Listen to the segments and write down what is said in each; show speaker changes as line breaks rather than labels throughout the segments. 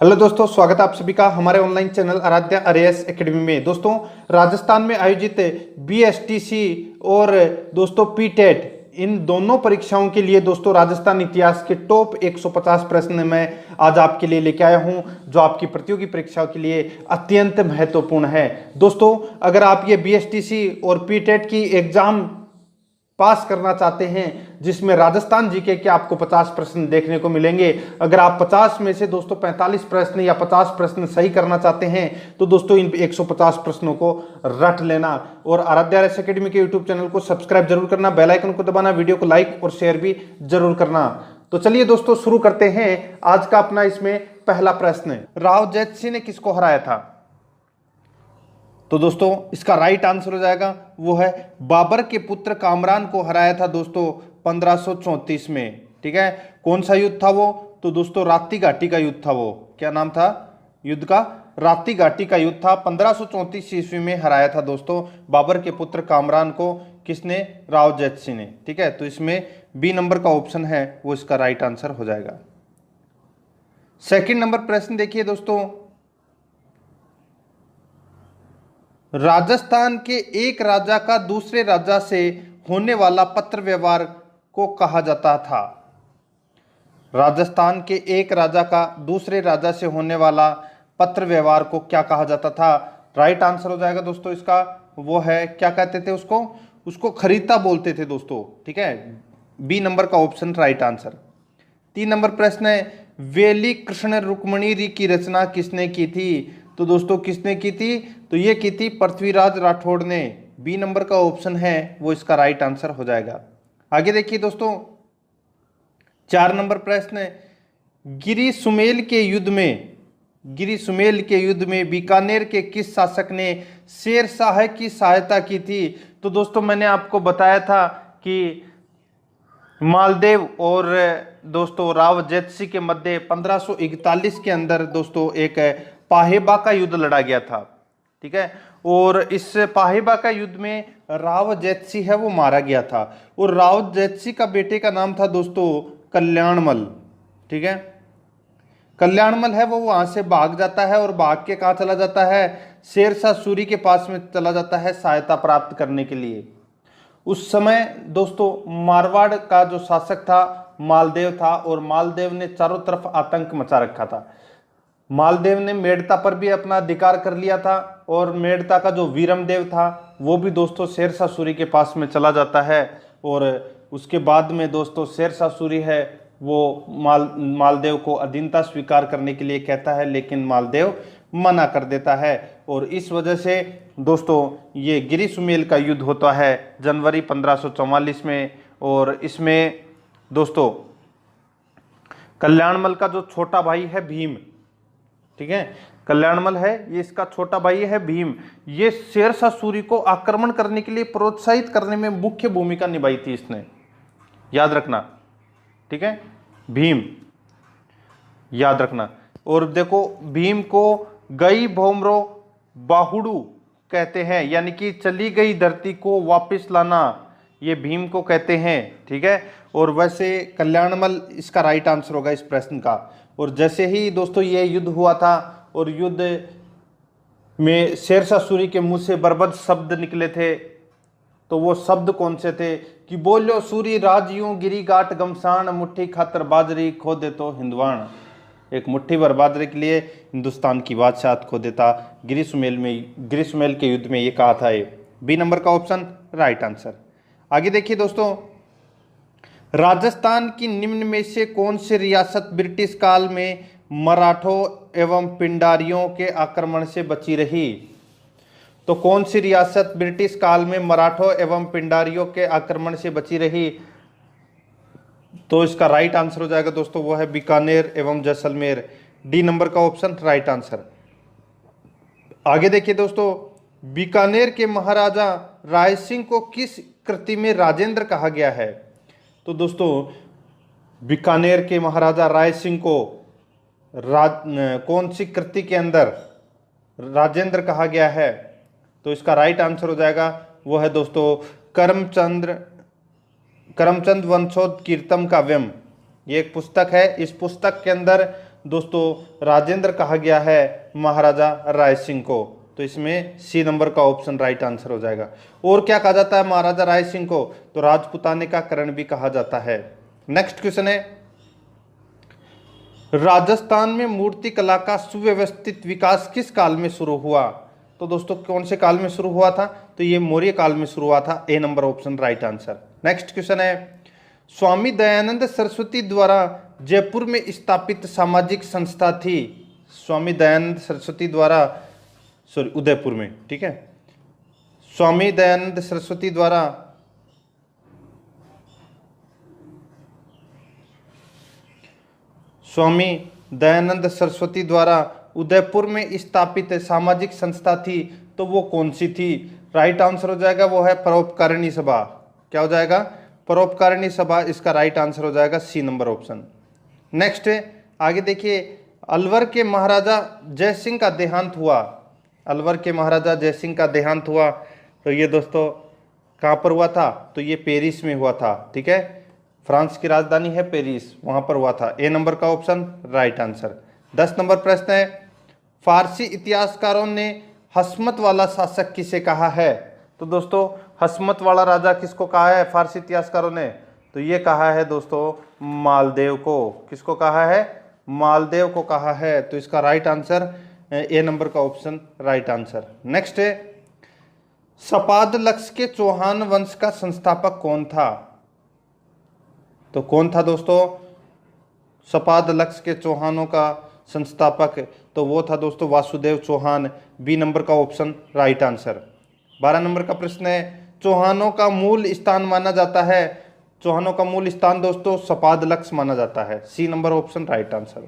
Hello दोस्तों, स्वागत है आप सभी का हमारे online channel Aaradhya RAS academy में। दोस्तों, राजस्थान में आयोजित बीएसटीसी और दोस्तों पीटेट इन दोनों परीक्षाओं के लिए दोस्तों राजस्थान इतिहास के टॉप 150 प्रश्न मैं आज आपके लिए लेके आया हूं, जो आपकी प्रतियोगी परीक्षाओं के लिए अत्यंत महत्वपूर्ण है। दोस्तों, अगर आप ये बीएसटीसी और पीटेट की एग्जाम पास करना चाहते हैं जिसमें राजस्थान जीके के आपको 50 प्रश्न देखने को मिलेंगे, अगर आप 50 में से दोस्तों 45 प्रश्न या 50 प्रश्न सही करना चाहते हैं तो दोस्तों इन 150 प्रश्नों को रट लेना और आराध्या आरएएस एकेडमी के यूट्यूब चैनल को सब्सक्राइब जरूर करना, बेल आइकन को दबाना, वीडियो को लाइक और शेयर भी जरूर करना। तो चलिए दोस्तों शुरू करते हैं आज का अपना इसमें पहला प्रश्न। राव जैतसिंह ने किसको हराया था? तो दोस्तों इसका राइट आंसर हो जाएगा वो है बाबर के पुत्र कामरान को हराया था दोस्तों 1534 में। ठीक है, कौन सा युद्ध था वो? तो दोस्तों राप्ती घाटी का युद्ध था वो। क्या नाम था युद्ध का? राप्ती घाटी का युद्ध था। 1534 ईस्वी में हराया था दोस्तों बाबर के पुत्र कामरान को। किसने? राव जैतसिंह ने। ठीक है, तो इसमें बी नंबर का ऑप्शन है वो इसका राइट आंसर हो जाएगा। सेकंड नंबर प्रश्न देखिए दोस्तों, राजस्थान के एक राजा का दूसरे राजा से होने वाला पत्र व्यवहार को कहा जाता था। राजस्थान के एक राजा का दूसरे राजा से होने वाला पत्र व्यवहार को क्या कहा जाता था? राइट आंसर हो जाएगा दोस्तों इसका वो है, क्या कहते थे उसको खरीदा बोलते थे दोस्तों। ठीक है, बी नंबर का ऑप्शन राइट आंसर। 3 नंबर प्रश्न है, वेली कृष्ण रुक्मणी की रचना किसने की थी? तो दोस्तों किसने की थी? तो ये की थी पृथ्वीराज राठौड़ ने। बी नंबर का ऑप्शन है वो इसका राइट आंसर हो जाएगा। आगे देखिए दोस्तों, 4 नंबर प्रश्न है, गिरी सुमेल के युद्ध में बीकानेर के किस शासक ने शेर शाह की सहायता की थी? तो दोस्तों मैंने आपको बताया था कि मालदेव और दोस्तों राव जैतसिंह के मध्य 1541 के अंदर दोस्तों एक पाहेबा का युद्ध लड़ा गया था। ठीक है, और इस पाहेबा का युद्ध में राव जैतसिंह है वो मारा गया था और राव जैतसिंह का बेटे का नाम था दोस्तों कल्याणमल। ठीक है, कल्याणमल है वो वहां से भाग जाता है और भाग के कहा चला जाता है? शेरशाह सूरी के पास में चला जाता है सहायता प्राप्त करने के लिए। उस समय दोस्तों मारवाड़ का जो शासक था मालदेव था और मालदेव ने चारों तरफ आतंक मचा रखा था। मालदेव ने मेड़ता पर भी अपना अधिकार कर लिया था और मेड़ता का जो वीरमदेव था वो भी दोस्तों शेरशाह सूरी के पास में चला जाता है और उसके बाद में दोस्तों शेरशाह सूरी है वो मालदेव को अधीनता स्वीकार करने के लिए कहता है, लेकिन मालदेव मना कर देता है और इस वजह से दोस्तों ये गिरी सुमेल का युद्ध होता है जनवरी 1544 में। और इसमें दोस्तों कल्याणमल का जो छोटा भाई है भीम, ठीक है, कल्याणमल है ये इसका छोटा भाई है भीम, ये शेरशाह सूरी को आक्रमण करने के लिए प्रोत्साहित करने में मुख्य भूमिका निभाई थी इसने, याद रखना। ठीक है, भीम याद रखना। और देखो भीम को गई भौमरो बाहुडू कहते हैं, यानी कि चली गई धरती को वापस लाना, ये भीम को कहते हैं। ठीक है, और वैसे कल्याणमल इसका राइट आंसर होगा इस प्रश्न का। और जैसे ही दोस्तों ये युद्ध हुआ था और युद्ध में शेरशाह सूरी के मुंह से बर्बद शब्द निकले थे, तो वो शब्द कौन से थे? कि बोलो सूरी राज यूं गिरी गाट गमसान, मुट्ठी खातर बाजरी खो दे तो हिंदवान। एक मुट्ठी भर बाजरे के लिए हिंदुस्तान की बादशाहत खो देता। गिरी सुमेल के युद्ध में ये कहा था। ये बी नंबर का ऑप्शन राइट आंसर। आगे देखिए दोस्तों, राजस्थान की निम्न में से कौन सी रियासत ब्रिटिश काल में मराठों एवं पिंडारियों के आक्रमण से बची रही? तो कौन सी रियासत ब्रिटिश काल में मराठों एवं पिंडारियों के आक्रमण से बची रही? तो इसका राइट आंसर हो जाएगा दोस्तों वो है बीकानेर एवं जैसलमेर। डी नंबर का ऑप्शन राइट आंसर। आगे देखिए दोस्तों, बीकानेर के महाराजा राय सिंह को किस कृति में राजेंद्र कहा गया है? तो दोस्तों बीकानेर के महाराजा राय सिंह को कौन सी कृति के अंदर राजेंद्र कहा गया है? तो इसका राइट आंसर हो जाएगा वो है दोस्तों करमचंद वंशोध कीर्तम काव्यम। ये एक पुस्तक है, इस पुस्तक के अंदर दोस्तों राजेंद्र कहा गया है महाराजा राय सिंह को। तो इसमें सी नंबर का ऑप्शन राइट आंसर हो जाएगा। और क्या कहा जाता है महाराजा राय सिंह को? तो राजपुताने का करण भी कहा जाता है। नेक्स्ट क्वेश्चन है, राजस्थान में मूर्ति कला का सुव्यवस्थित विकास किस काल में शुरू हुआ? तो दोस्तों कौन से काल में शुरू हुआ था? तो ये मौर्य काल में शुरू हुआ था। A number option right answer. Next question है, स्वामी दयानंद सरस्वती द्वारा जयपुर में स्थापित सामाजिक संस्था थी। स्वामी दयानंद सरस्वती द्वारा, सॉरी उदयपुर में, ठीक है, स्वामी दयानंद सरस्वती द्वारा स्वामी दयानंद सरस्वती द्वारा उदयपुर में स्थापित सामाजिक संस्था थी, तो वो कौन सी थी? राइट आंसर हो जाएगा वो है परोपकारिणी सभा। क्या हो जाएगा? परोपकारिणी सभा इसका राइट आंसर हो जाएगा सी नंबर ऑप्शन। नेक्स्ट आगे देखिए, अलवर के महाराजा जय सिंह का देहांत हुआ। अलवर के महाराजा जय सिंह का देहांत हुआ, तो ये दोस्तों कहाँ पर हुआ था? तो ये पेरिस में हुआ था, ठीक है, फ्रांस की राजधानी है पेरिस, वहां पर हुआ था। ए नंबर का ऑप्शन राइट आंसर। 10 नंबर प्रश्न है, फारसी इतिहासकारों ने हस्मत वाला शासक किसे कहा है? तो दोस्तों हस्मत वाला राजा किसको कहा है फारसी इतिहासकारों ने? तो ये कहा है दोस्तों मालदेव को। किसको कहा है? मालदेव को कहा है। तो इसका राइट आंसर ए नंबर का ऑप्शन राइट आंसर। नेक्स्ट है, सपाद के चौहान वंश का संस्थापक कौन था? तो कौन था दोस्तों सपाद के चौहानों का संस्थापक? तो वो था दोस्तों वासुदेव चौहान। बी नंबर का ऑप्शन राइट आंसर। 12 नंबर का प्रश्न है, चौहानों का मूल स्थान माना जाता है। चौहानों का मूल स्थान दोस्तों सपाद माना जाता है। C number option right answer.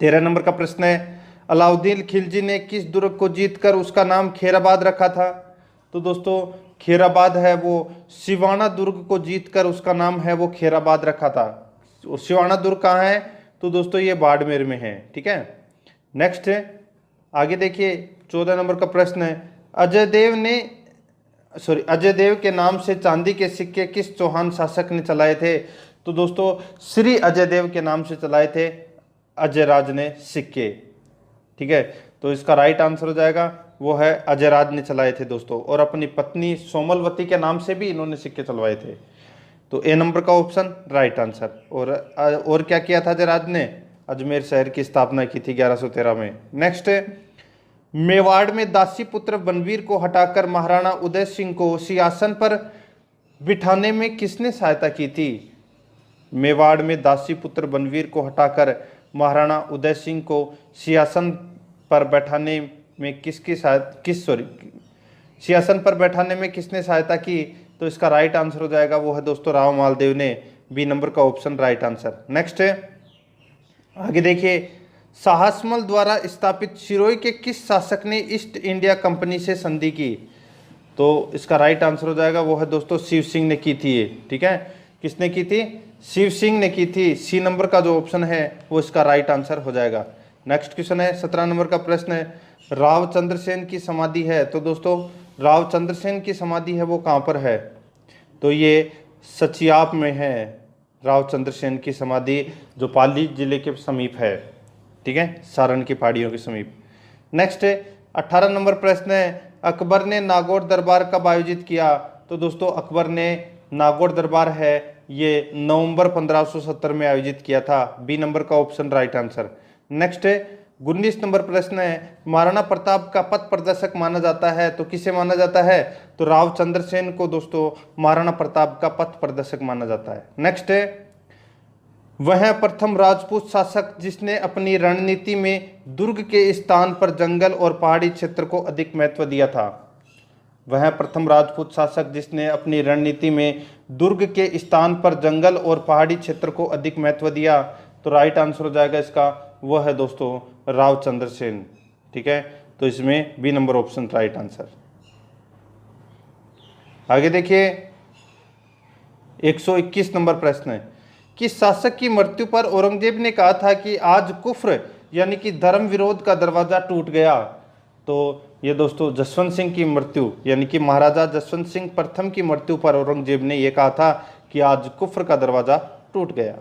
13 number का प्रश्न है, अलाउद्दीन खिलजी ने किस दुर्ग को जीतकर उसका नाम खैराबाद रखा था? तो दोस्तों खैराबाद है वो सिवाना दुर्ग को जीतकर उसका नाम है वो खैराबाद रखा था। सिवाना दुर्ग कहाँ है? तो दोस्तों ये बाड़मेर में है, ठीक है। नेक्स्ट है आगे देखिए, 14 नंबर का प्रश्न है, अजय देव के नाम से चांदी के सिक्के किस चौहान शासक ने चलाए थे? तो दोस्तों श्री अजय देव के नाम से चलाए थे अजयराज ने सिक्के, ठीक है। तो इसका राइट आंसर हो जाएगा वो है अजयराज ने चलाए थे दोस्तों, और अपनी पत्नी सोमलवती के नाम से भी इन्होंने सिक्के चलवाए थे। तो ए नंबर का ऑप्शन राइट आंसर। और क्या किया था अजयराज ने? अजमेर शहर की स्थापना की थी 1113 में। नेक्स्ट है, मेवाड़ में दासी पुत्र बनवीर को हटाकर महाराणा उदय सिंह को सिंहासन पर बिठाने में किसने सहायता की थी? मेवाड़ में दासी पुत्र बनवीर को हटाकर महाराणा उदय सिंह को सिंहासन पर बैठाने में सिंहासन पर बैठाने में किसने सहायता की? तो इसका राइट आंसर हो जाएगा वो है दोस्तों राव मालदेव ने। बी नंबर का ऑप्शन राइट आंसर। नेक्स्ट है आगे देखिए, साहसमल द्वारा स्थापित सिरोही के किस शासक ने ईस्ट इंडिया कंपनी से संधि की? तो इसका राइट आंसर हो जाएगा वो है दोस्तों शिव सिंह ने की थी ये, ठीक है। किसने की थी? शिव सिंह ने की थी। सी नंबर का जो ऑप्शन है वो इसका राइट आंसर हो जाएगा। नेक्स्ट क्वेश्चन है 17 नंबर का प्रश्न है, राव चंद्रसेन की समाधि है। तो दोस्तों राव चंद्रसेन की समाधि है वो कहाँ पर है? तो ये सचियाप में है। राव चंद्रसेन की समाधि जो पाली जिले के समीप है, ठीक है, सारण की पहाड़ियों के समीप। नेक्स्ट है 18 नंबर प्रश्न है, अकबर ने नागौर दरबार कब आयोजित किया? तो दोस्तों अकबर ने नागौर दरबार है ये नवंबर 1570 में आयोजित किया था। बी नंबर का ऑप्शन राइट आंसर। नेक्स्ट है 19 नंबर प्रश्न है, महाराणा प्रताप का पथ प्रदर्शक माना जाता है। तो किसे माना जाता है? तो राव चंद्रसेन को दोस्तों महाराणा प्रताप का पथ प्रदर्शक माना जाता है। नेक्स्ट है, वह प्रथम राजपूत शासक जिसने अपनी रणनीति में दुर्ग के स्थान पर जंगल और पहाड़ी क्षेत्र को अधिक महत्व दिया था। वह प्रथम राजपूत शासक जिसने अपनी रणनीति में दुर्ग के स्थान पर जंगल और पहाड़ी क्षेत्र को अधिक महत्व दिया। तो राइट आंसर हो जाएगा इसका वह है दोस्तों राव चंद्रसेन, ठीक है। तो इसमें B number option right answer. आगे देखिए 121 नंबर प्रश्न है, किस शासक की मृत्यु पर औरंगजेब ने कहा था कि आज कुफ्र यानी कि धर्म विरोध का दरवाजा टूट गया? तो ये दोस्तों जसवंत सिंह की मृत्यु यानी कि महाराजा जसवंत सिंह प्रथम की मृत्यु पर औरंगजेब ने यह कहा था कि आज कुफ्र का दरवाजा टूट गया।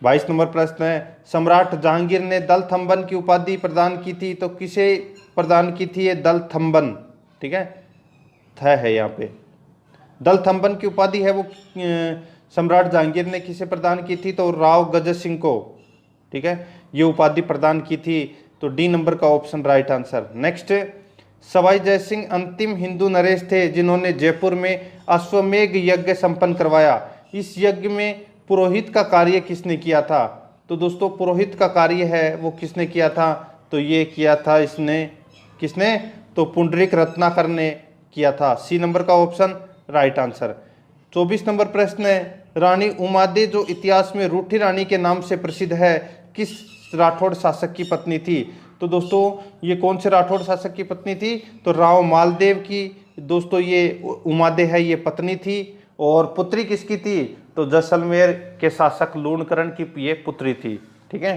22 नंबर प्रश्न है, सम्राट जहांगीर ने दलथम्बन की उपाधि प्रदान की थी, तो किसे प्रदान की थी ये दलथम्बन, ठीक है, है यहाँ पे दलथम्बन की उपाधि है वो सम्राट जहांगीर ने किसे प्रदान की थी, तो राव गजत सिंह को, ठीक है, ये उपाधि प्रदान की थी। तो डी नंबर का option right answer. Next, Sawai Jai Singh अंतिम हिंदू नरेश थे जिन्होंने जयपुर में अश्वमेध यज्ञ संपन्न करवाया। इस यज्ञ में पुरोहित का कार्य किसने किया था? तो दोस्तों पुरोहित का कार्य है वो किसने किया था, तो ये किया था इसने, किसने, तो पुंडरीक रत्नाकर ने किया था। सी नंबर का ऑप्शन राइट आंसर। 24 नंबर प्रश्न है, रानी उमादे जो इतिहास में रूठी रानी के नाम से प्रसिद्ध है, किस राठौड़ शासक की पत्नी थी? तो दोस्तों ये कौन से राठौड़ शासक की पत्नी थी, तो राव मालदेव की दोस्तों ये उमादे है ये पत्नी थी। और पुत्री किसकी थी, तो जैसलमेर के शासक लूणकरण की ये पुत्री थी, ठीक है,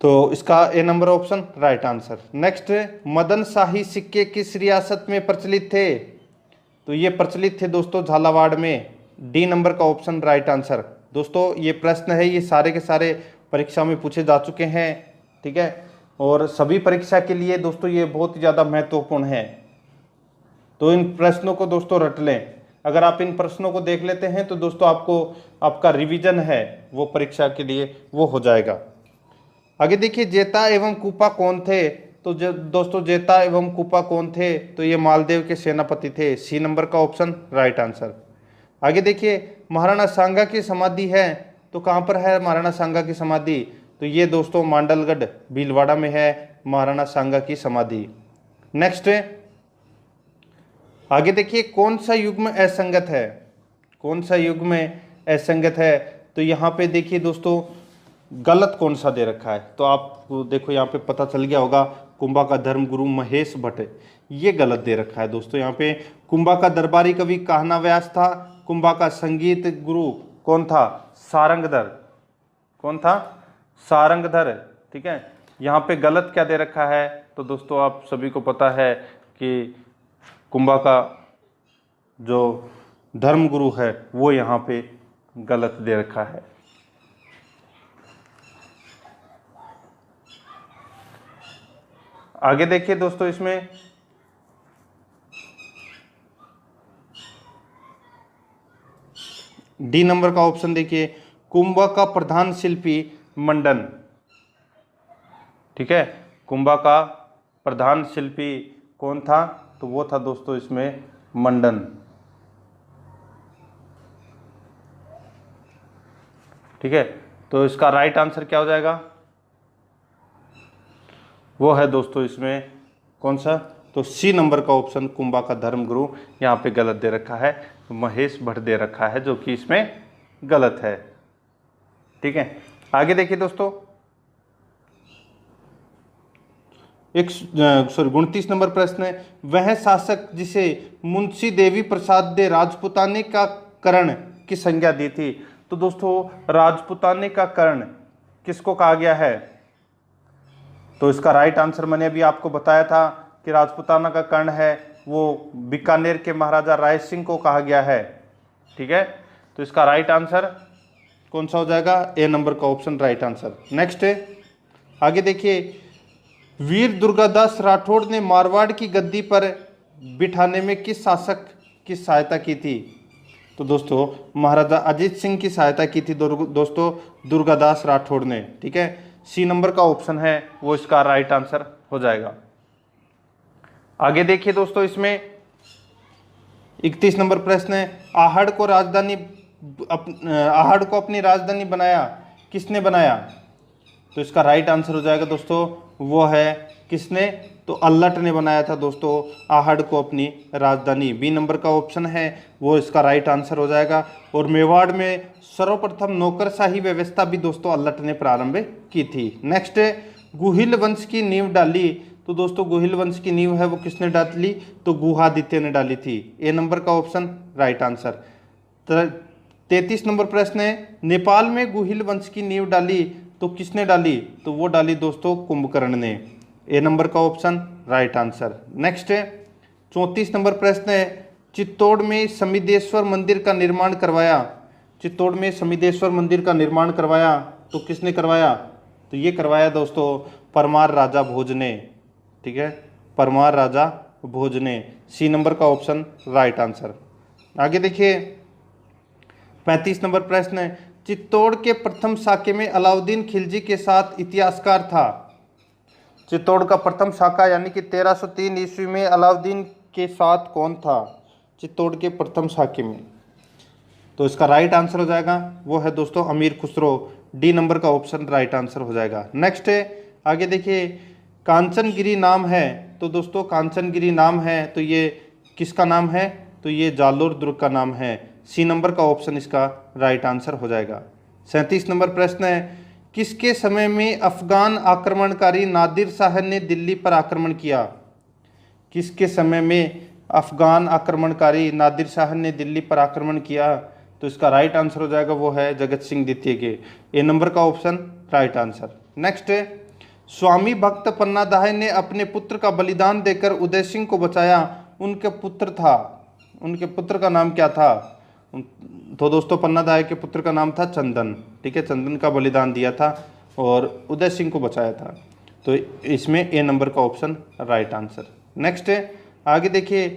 तो इसका A number option right answer. Next, Madan Shahi सिक्के किस रियासत में प्रचलित थे? तो ये प्रचलित थे दोस्तों झालावाड़ में। डी नंबर का ऑप्शन राइट आंसर। दोस्तों ये प्रश्न है ये सारे के सारे परीक्षा में पूछे जा चुके हैं, ठीक है, और सभी परीक्षा के लिए दोस्तों ये बहुत ही ज़्यादा महत्वपूर्ण है, तो इन प्रश्नों को दोस्तों रट लें। अगर आप इन प्रश्नों को देख लेते हैं तो दोस्तों आपको आपका रिवीजन है वो परीक्षा के लिए वो हो जाएगा। आगे देखिए, जेता एवं कूपा कौन थे? तो दोस्तों जेता एवं कूपा कौन थे, तो ये मालदेव के सेनापति थे। सी नंबर का ऑप्शन राइट आंसर। आगे देखिए, महाराणा सांगा की समाधि है, तो कहाँ पर है महाराणा सांगा की समाधि? तो ये दोस्तों मांडलगढ़ भीलवाड़ा में है महाराणा सांगा की समाधि। नेक्स्ट, आगे देखिए, कौन सा युग्म असंगत है? कौन सा युग्म असंगत है? तो यहाँ पे देखिए दोस्तों गलत कौन सा दे रखा है, तो आपको देखो यहाँ पे पता चल गया होगा, कुंभा का धर्मगुरु महेश भट्ट, ये गलत दे रखा है दोस्तों। यहाँ पे कुंभा का दरबारी कवि कान्हा व्यास था, कुंभा का संगीत गुरु कौन था? सारंगधर। कौन था? सारंगधर, ठीक है। यहाँ पे गलत क्या दे रखा है, तो दोस्तों आप सभी को पता है कि कुंभा का जो धर्मगुरु है वो यहाँ पे गलत दे रखा है। आगे देखिए दोस्तों, इसमें डी नंबर का ऑप्शन देखिए, कुंभा का प्रधान शिल्पी मंडन, ठीक है, कुंभा का प्रधान शिल्पी कौन था? तो वो था दोस्तों इसमें मंडन, ठीक है। तो इसका राइट आंसर क्या हो जाएगा? वो है दोस्तों इसमें कौन सा? तो सी नंबर का ऑप्शन, कुंभा का धर्मगुरु, यहाँ पे गलत दे रखा है, तो महेश भट्ट दे रखा है, जो कि इसमें गलत है, ठीक है। आगे देखिए दोस्तों, 29 नंबर प्रश्न है, वह शासक जिसे मुंशी देवी प्रसाद दे राजपुताने का करण की संज्ञा दी थी? तो दोस्तों राजपुताने का करण किसको कहा गया है? तो इसका राइट आंसर मैंने अभी आपको बताया था कि राजपुताना का कर्ण है वो बीकानेर के महाराजा राय सिंह को कहा गया है, ठीक है। तो इसका राइट आंसर कौन सा हो जाएगा? ए नंबर का ऑप्शन राइट आंसर। नेक्स्ट आगे देखिए, वीर दुर्गादास राठौड़ ने मारवाड़ की गद्दी पर बिठाने में किस शासक की सहायता की थी? तो दोस्तों महाराजा अजीत सिंह की सहायता की थी दोस्तों दुर्गादास राठौड़ ने, ठीक है। सी नंबर का ऑप्शन है वो इसका राइट आंसर हो जाएगा। आगे देखिए दोस्तों, इसमें 31 नंबर प्रश्न है, आहड़ को अपनी राजधानी बनाया किसने बनाया? तो इसका राइट आंसर हो जाएगा दोस्तों, वो है किसने? तो अल्लट ने बनाया था दोस्तों आहड़ को अपनी राजधानी। बी नंबर का ऑप्शन है वो इसका राइट आंसर हो जाएगा। और मेवाड़ में सर्वप्रथम नौकरशाही व्यवस्था भी दोस्तों अल्लट ने प्रारंभ की थी। नेक्स्ट, गुहिल वंश की नींव डाली, तो दोस्तों गुहिल वंश की नींव है वो किसने डाली? तो गुहादित्य ने डाली थी। ए नंबर का ऑप्शन राइट आंसर। 33 नंबर प्रश्न है, नेपाल में गुहिल वंश की नींव डाली तो किसने डाली? तो वो डाली दोस्तों कुंभकर्ण ने। ए नंबर का option right answer. Next 34 number प्रश्न है, चित्तौड़ में समिदेश्वर मंदिर का निर्माण करवाया चित्तौड़ में समिदेश्वर मंदिर का निर्माण करवाया तो किसने करवाया? तो ये करवाया दोस्तों परमार राजा भोज ने। ठीक है, परमार राजा भोज ने। सी नंबर का ऑप्शन राइट आंसर। आगे देखिए 35 नंबर प्रश्न है, चित्तौड़ के प्रथम शाखे में अलाउद्दीन खिलजी के साथ इतिहासकार था। चित्तौड़ का प्रथम शाखा यानी कि 1303 ईस्वी में अलाउद्दीन के साथ कौन था? चित्तौड़ के प्रथम शाखे में, तो इसका राइट आंसर हो जाएगा वो है दोस्तों अमीर खुसरो। डी नंबर का ऑप्शन राइट आंसर हो जाएगा। नेक्स्ट है, आगे देखिए कांचनगिरी नाम है, तो दोस्तों कांचनगिरी नाम है तो ये किसका नाम है? तो ये जालोर दुर्ग का नाम है। सी नंबर का ऑप्शन इसका राइट आंसर हो जाएगा। 37 नंबर प्रश्न है, किसके समय में अफगान आक्रमणकारी नादिर शाह ने दिल्ली पर आक्रमण किया? किसके समय में अफगान आक्रमणकारी नादिर शाह ने दिल्ली पर आक्रमण किया? तो इसका राइट आंसर हो जाएगा वो है जगत सिंह द्वितीय के। ए नंबर का ऑप्शन राइट आंसर। नेक्स्ट है, स्वामी भक्त पन्नादाय ने अपने पुत्र का बलिदान देकर उदय सिंह को बचाया, उनके पुत्र का नाम क्या था? तो दोस्तों पन्नादाय के पुत्र का नाम था चंदन। ठीक है, चंदन का बलिदान दिया था और उदय सिंह को बचाया था। तो इसमें ए नंबर का ऑप्शन राइट आंसर। नेक्स्ट है, आगे देखिए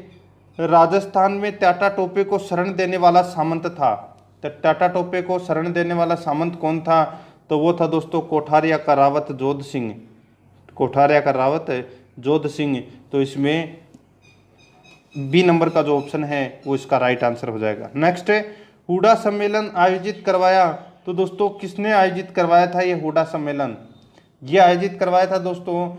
राजस्थान में टाटा टोपे को शरण देने वाला सामंत था। तो टाटा टोपे को शरण देने वाला सामंत कौन था? तो वो था दोस्तों कोठारिया का रावत जोध सिंह। कोठारिया का रावत जोध सिंह। तो इसमें बी नंबर का जो ऑप्शन है वो इसका राइट आंसर हो जाएगा। नेक्स्ट है, हुडा सम्मेलन आयोजित करवाया, तो दोस्तों किसने आयोजित करवाया था ये हुडा सम्मेलन? ये आयोजित करवाया था दोस्तों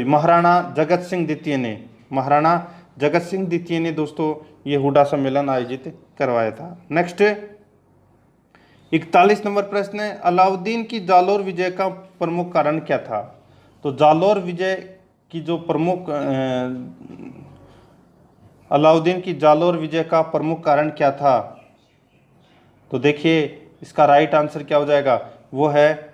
महाराणा जगत सिंह द्वितीय ने। महाराणा जगत सिंह द्वितीय ने दोस्तों ये हुडा सम्मेलन आयोजित करवाया था। नेक्स्ट 41 नंबर प्रश्न है, अलाउद्दीन की जालोर विजय का प्रमुख कारण क्या था? तो जालोर विजय की जो प्रमुख अलाउद्दीन की जालोर विजय का प्रमुख कारण क्या था? तो देखिए इसका राइट आंसर क्या हो जाएगा, वो है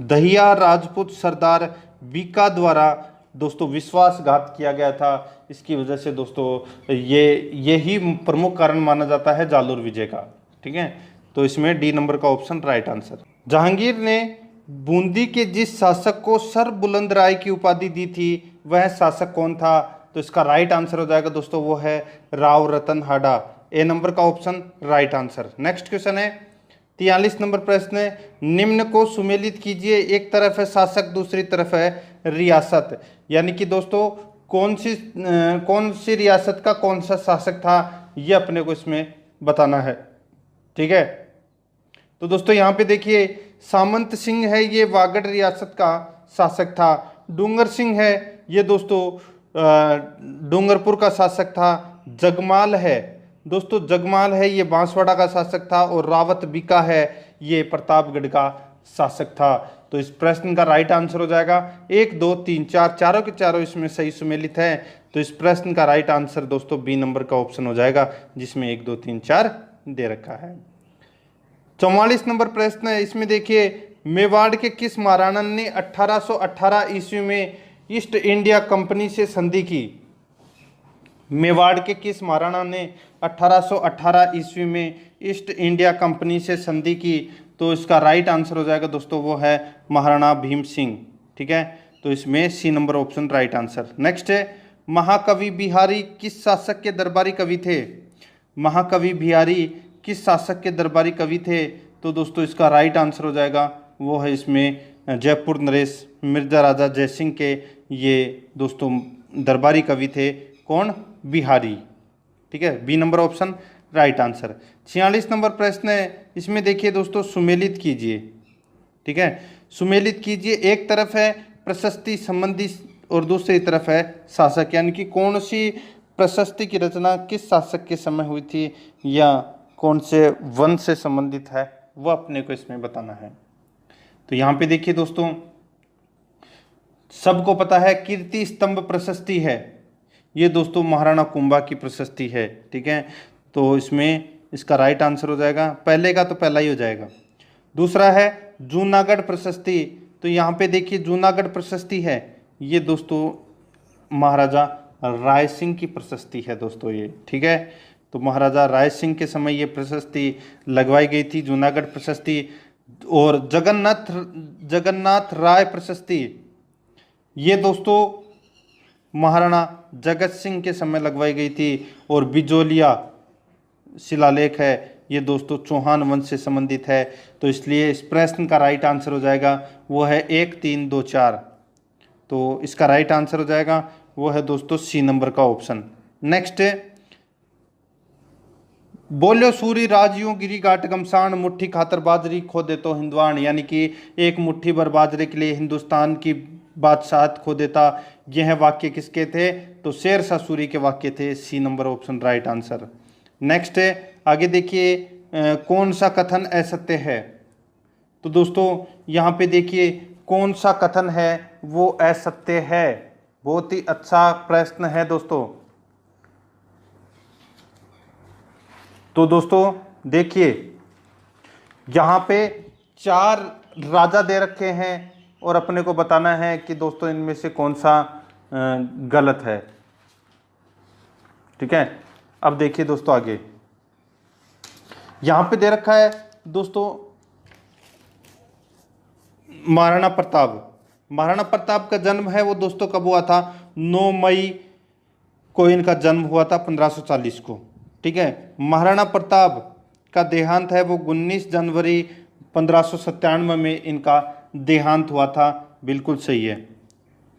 दहिया राजपूत सरदार बीका द्वारा दोस्तों विश्वासघात किया गया था। इसकी वजह से दोस्तों यही प्रमुख कारण माना जाता है जालोर विजय का। ठीक है, तो इसमें डी नंबर का ऑप्शन राइट आंसर। जहांगीर ने बूंदी के जिस शासक को सर बुलंद राय की उपाधि दी थी वह शासक कौन था? तो इसका राइट आंसर हो जाएगा दोस्तों वो है राव रतन हाडा। ए नंबर का option right answer. Next question है 43 नंबर प्रश्न है, निम्न को सुमेलित कीजिए। एक तरफ है शासक, दूसरी तरफ है रियासत। यानी कि दोस्तों कौन सी रियासत का कौन सा शासक था ये अपने को इसमें बताना है। ठीक है, तो दोस्तों यहाँ पे देखिए सामंत सिंह है ये वागड़ रियासत का शासक था। डूंगर सिंह है ये दोस्तों डूंगरपुर का शासक था। जगमाल है दोस्तों, जगमाल है ये बांसवाड़ा का शासक था। और रावत बीका है ये प्रतापगढ़ का शासक था। तो इस प्रश्न का राइट आंसर हो जाएगा 1 2 3 4, चारों के चारों इसमें सही सुमेलित है। तो इस प्रश्न का राइट आंसर दोस्तों बी नंबर का ऑप्शन हो जाएगा, जिसमें 1 2 3 4 दे रखा है। 44 नंबर प्रश्न है, इसमें देखिए मेवाड़ के किस महाराणा ने 1818 ईस्वी में ईस्ट इंडिया कंपनी से संधि की? मेवाड़ के किस महाराणा ने 1818 ईस्वी में ईस्ट इंडिया कंपनी से संधि की? तो इसका राइट आंसर हो जाएगा दोस्तों वो है महाराणा भीम सिंह। ठीक है, तो इसमें C number option right answer. Next है, महाकवि बिहारी किस शासक के दरबारी कवि थे? महाकवि बिहारी किस शासक के दरबारी कवि थे? तो दोस्तों इसका राइट आंसर हो जाएगा वो है इसमें जयपुर नरेश मिर्जा राजा जयसिंह के ये दोस्तों दरबारी कवि थे। कौन? बिहारी। ठीक है, B number option right answer. 46 number प्रश्न है, इसमें देखिए दोस्तों सुमेलित कीजिए। ठीक है, सुमेलित कीजिए। एक तरफ है प्रशस्ति संबंधी और दूसरी तरफ है शासक, यानी कि कौन सी प्रशस्ति की रचना किस शासक के समय हुई थी या कौन से वंश से संबंधित है वह अपने को इसमें बताना है। तो यहाँ पे देखिए दोस्तों सबको पता है कीर्ति स्तंभ प्रशस्ति है ये दोस्तों महाराणा कुंभा की प्रशस्ति है। ठीक है, तो इसमें इसका राइट आंसर हो जाएगा, पहले का तो पहला ही हो जाएगा। दूसरा है जूनागढ़ प्रशस्ति, तो यहाँ पे देखिए जूनागढ़ प्रशस्ति है ये दोस्तों महाराजा राय सिंह की प्रशस्ति है दोस्तों ये। ठीक है, तो महाराजा राय सिंह के समय ये प्रशस्ति लगवाई गई थी, जूनागढ़ प्रशस्ति। और जगन्नाथ राय प्रशस्ति ये दोस्तों महाराणा जगत सिंह के समय लगवाई गई थी। और बिजोलिया शिलालेख है ये दोस्तों चौहान वंश से संबंधित है, तो इसलिए इस प्रश्न का राइट आंसर हो जाएगा वो है 1 3 2 4। तो इसका राइट आंसर हो जाएगा वो है दोस्तों सी नंबर का ऑप्शन। नेक्स्ट है बोलो सूरी राजियों गिरी घाट गमसान मुट्ठी खातर बाजरी खो दे तो हिंदवान, यानी कि एक मुट्ठी भर बाजरे के लिए हिंदुस्तान की बादशाहत खो देता, यह वाक्य किसके थे? तो शेरशाह सूरी के वाक्य थे। C number option right answer. Next है आगे देखिए कौन सा कथन असत्य है? तो दोस्तों यहाँ पे देखिए कौन सा कथन है वो असत्य है। बहुत ही अच्छा प्रश्न है दोस्तों। तो दोस्तों देखिए यहाँ पे 4 राजा दे रखे हैं और अपने को बताना है कि दोस्तों इनमें से कौन सा गलत है। ठीक है, अब देखिए दोस्तों आगे यहाँ पे दे रखा है दोस्तों महाराणा प्रताप। महाराणा प्रताप का जन्म है वो दोस्तों कब हुआ था? 9 मई को इनका जन्म हुआ था 1540 को। ठीक है, महाराणा प्रताप का देहांत है वो 19 जनवरी 1597 में इनका देहांत हुआ था। बिल्कुल सही है।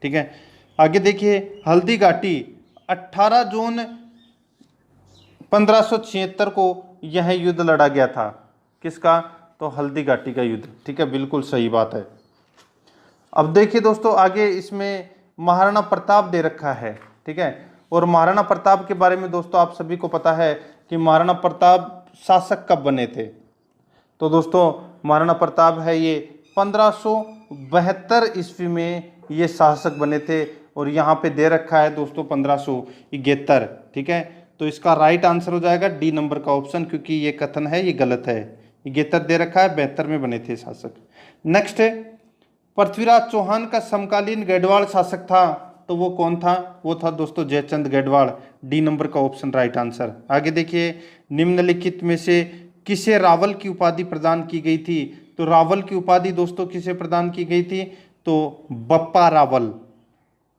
ठीक है, आगे देखिए हल्दी घाटी 18 जून 1576 को यह युद्ध लड़ा गया था। किसका? तो हल्दी घाटी का युद्ध। ठीक है, बिल्कुल सही बात है। अब देखिए दोस्तों आगे इसमें महाराणा प्रताप दे रखा है। ठीक है, और महाराणा प्रताप के बारे में दोस्तों आप सभी को पता है कि महाराणा प्रताप शासक कब बने थे? तो दोस्तों महाराणा प्रताप है ये 1572 ईस्वी में ये शासक बने थे और यहाँ पे दे रखा है दोस्तों 1571। ठीक है, तो इसका राइट आंसर हो जाएगा डी नंबर का ऑप्शन, क्योंकि ये कथन है ये गलत है। 71 दे रखा है, 72 में बने थे शासक। नेक्स्ट है पृथ्वीराज चौहान का समकालीन गढ़वाल शासक था, तो वो कौन था? वो था दोस्तों जयचंद गढ़वाल। डी नंबर का ऑप्शन राइट आंसर। आगे देखिए निम्नलिखित में से किसे रावल की उपाधि प्रदान की गई थी? तो रावल की उपाधि दोस्तों किसे प्रदान की गई थी? तो बप्पा रावल।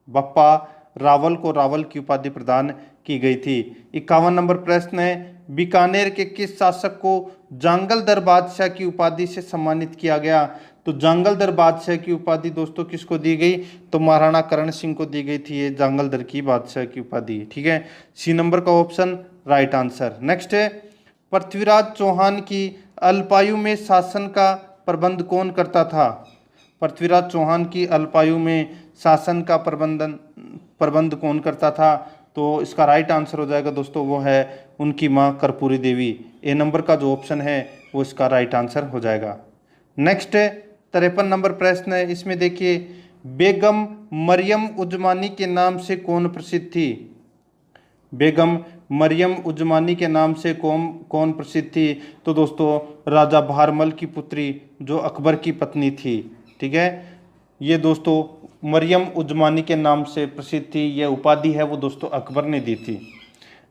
बप्पा रावल को रावल की उपाधि प्रदान की गई थी। 51 नंबर प्रश्न है बीकानेर के किस शासक को जांगलदर बादशाह की उपाधि से सम्मानित किया गया? तो जांगलदर बादशाह की उपाधि दोस्तों किसको दी गई? तो महाराणा करण सिंह को दी गई थी ये जांगलदर की बादशाह की उपाधि। ठीक है, सी नंबर का ऑप्शन राइट आंसर। नेक्स्ट है पृथ्वीराज चौहान की अल्पायु में शासन का प्रबंध कौन करता था? पृथ्वीराज चौहान की अल्पायु में शासन का प्रबंध कौन करता था? तो इसका राइट आंसर हो जाएगा दोस्तों वो है उनकी मां कर्पूरी देवी। ए नंबर का जो ऑप्शन है वो इसका राइट आंसर हो जाएगा। नेक्स्ट 53 नंबर प्रश्न है, इसमें देखिए बेगम मरियम उजमानी के नाम से कौन प्रसिद्ध थी? बेगम मरियम उजमानी के नाम से कौन प्रसिद्ध थी? तो दोस्तों राजा भारमल की पुत्री जो अकबर की पत्नी थी। ठीक है, ये दोस्तों मरियम उजमानी के नाम से प्रसिद्ध थी। यह उपाधि है वो दोस्तों अकबर ने दी थी।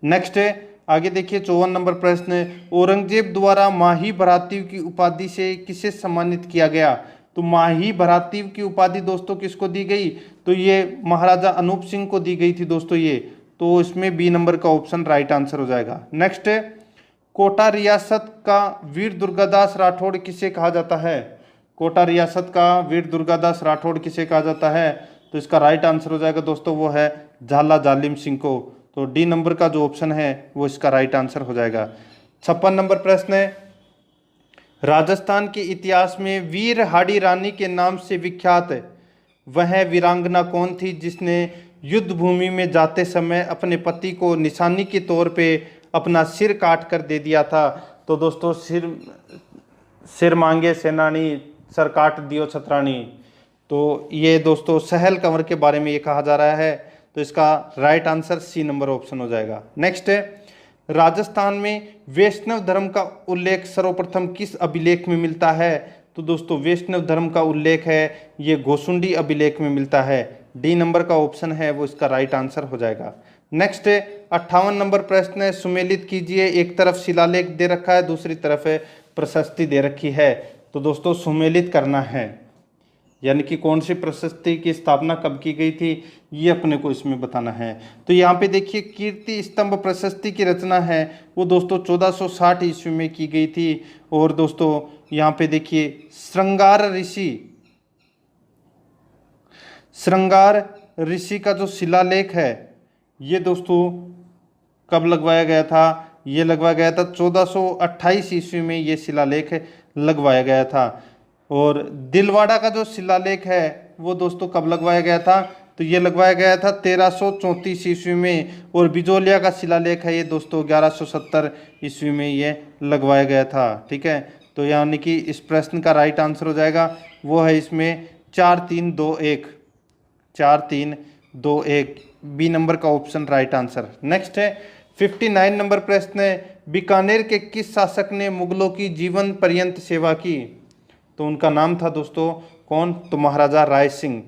नेक्स्ट है आगे देखिए 54 नंबर प्रश्न है औरंगजेब द्वारा माही भरातीव की उपाधि से किसे सम्मानित किया गया? तो माही भरातीव की उपाधि दोस्तों किसको दी गई? तो ये महाराजा अनूप सिंह को दी गई थी दोस्तों ये। तो इसमें बी नंबर का ऑप्शन राइट आंसर हो जाएगा। नेक्स्ट है कोटा रियासत का वीर दुर्गादास राठौड़ किसे कहा जाता है? कोटा रियासत का वीर दुर्गादास राठौड़ किसे कहा जाता है? तो इसका राइट आंसर हो जाएगा दोस्तों वो है झाला जालिम सिंह को। तो डी नंबर का जो ऑप्शन है वो इसका राइट आंसर हो जाएगा। 56 नंबर प्रश्न है राजस्थान के इतिहास में वीर हाड़ी रानी के नाम से विख्यात वह वीरांगना कौन थी जिसने युद्ध भूमि में जाते समय अपने पति को निशानी के तौर पे अपना सिर काट कर दे दिया था? तो दोस्तों सिर मांगे सेनानी सर काट दियो छतरानी। तो ये दोस्तों सहल कंवर के बारे में ये कहा जा रहा है। तो इसका right answer C number option हो जाएगा। नेक्स्ट है राजस्थान में वैष्णव धर्म का उल्लेख सर्वप्रथम किस अभिलेख में मिलता है? तो दोस्तों वैष्णव धर्म का उल्लेख है ये गोसुंडी अभिलेख में मिलता है। डी नंबर का ऑप्शन है वो इसका राइट आंसर हो जाएगा। नेक्स्ट है 58 नंबर प्रश्न है, सुमेलित कीजिए। एक तरफ शिलालेख दे रखा है, दूसरी तरफ है प्रशस्ति दे रखी है। तो दोस्तों सुमेलित करना है, यानी कि कौन सी प्रशस्ति की स्थापना कब की गई थी, ये अपने को इसमें बताना है। तो यहाँ पे देखिए कीर्ति स्तंभ प्रशस्ति की रचना है वो दोस्तों 1460 ईस्वी में की गई थी। और दोस्तों यहाँ पे देखिए श्रृंगार ऋषि का जो शिलालेख है ये दोस्तों कब लगवाया गया था, ये लगवाया गया था 1428 ईस्वी में ये शिलालेख लगवाया गया था। और दिलवाड़ा का जो शिलालेख है वो दोस्तों कब लगवाया गया था, तो ये लगवाया गया था 1334 ईस्वी में। और बिजोलिया का शिलालेख है ये दोस्तों 1170 ईस्वी में ये लगवाया गया था। ठीक है, तो यानी कि इस प्रश्न का राइट आंसर हो जाएगा वो है इसमें 4321, 4321 बी नंबर का ऑप्शन राइट आंसर। नेक्स्ट है 59 नंबर प्रश्न है, बीकानेर के किस शासक ने मुगलों की जीवन पर्यंत सेवा की, तो उनका नाम था दोस्तों कौन, तो महाराजा राय सिंह।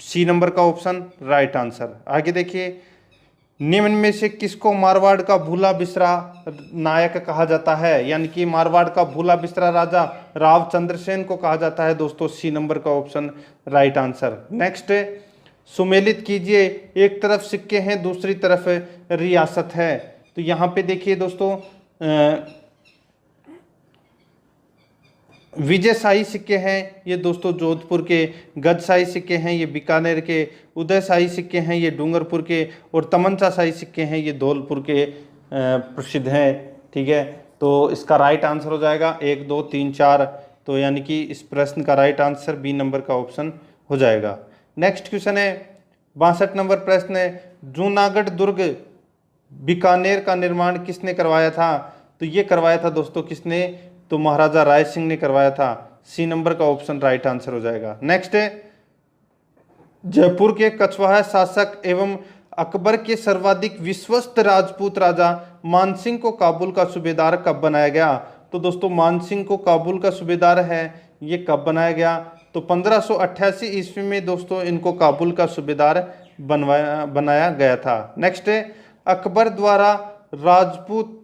सी नंबर का ऑप्शन राइट आंसर। आगे देखिए निम्न में से किसको मारवाड़ का भूला बिसरा नायक कहा जाता है, यानी कि मारवाड़ का भूला बिसरा राजा राव चंद्रसेन को कहा जाता है दोस्तों। सी नंबर का ऑप्शन राइट आंसर। नेक्स्ट सुमेलित कीजिए। एक तरफ सिक्के हैं, दूसरी तरफ रियासत है। तो यहाँ पे देखिए दोस्तों विजयशाही सिक्के हैं ये दोस्तों जोधपुर के, गजशाही सिक्के हैं ये बीकानेर के, उदयशाही सिक्के हैं ये डूंगरपुर के, और तमंचाशाही सिक्के हैं ये धौलपुर के प्रसिद्ध हैं। ठीक है, तो इसका राइट आंसर हो जाएगा 1 2 3 4। तो यानी कि इस प्रश्न का राइट आंसर बी नंबर का ऑप्शन हो जाएगा। नेक्स्ट क्वेश्चन है 62 नंबर प्रश्न है, जूनागढ़ दुर्ग बीकानेर का निर्माण किसने करवाया था, तो ये करवाया था दोस्तों किसने, तो महाराजा राय सिंह ने करवाया था। सी नंबर का ऑप्शन राइट आंसर हो जाएगा। नेक्स्ट है जयपुर के कछवाहा शासक एवं अकबर के सर्वाधिक विश्वस्त राजपूत राजा मानसिंह को काबुल का सूबेदार कब बनाया गया, तो दोस्तों मानसिंह को काबुल का सूबेदार है ये कब बनाया गया, तो 1588 ईस्वी में दोस्तों इनको काबुल का सूबेदार बनाया गया था। नेक्स्ट है अकबर द्वारा राजपूत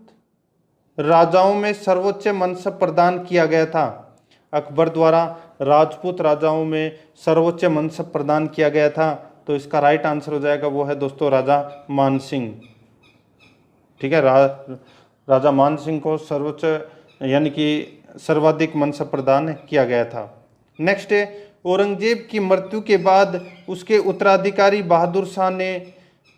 राजाओं में सर्वोच्च मनसब प्रदान किया गया था। अकबर द्वारा राजपूत राजाओं में सर्वोच्च मनसब प्रदान किया गया था, तो इसका राइट आंसर हो जाएगा वो है दोस्तों राजा मान सिंह। ठीक है, राजा मान सिंह को सर्वोच्च यानी कि सर्वाधिक मनसब प्रदान किया गया था। नेक्स्ट है औरंगजेब की मृत्यु के बाद उसके उत्तराधिकारी बहादुर शाह ने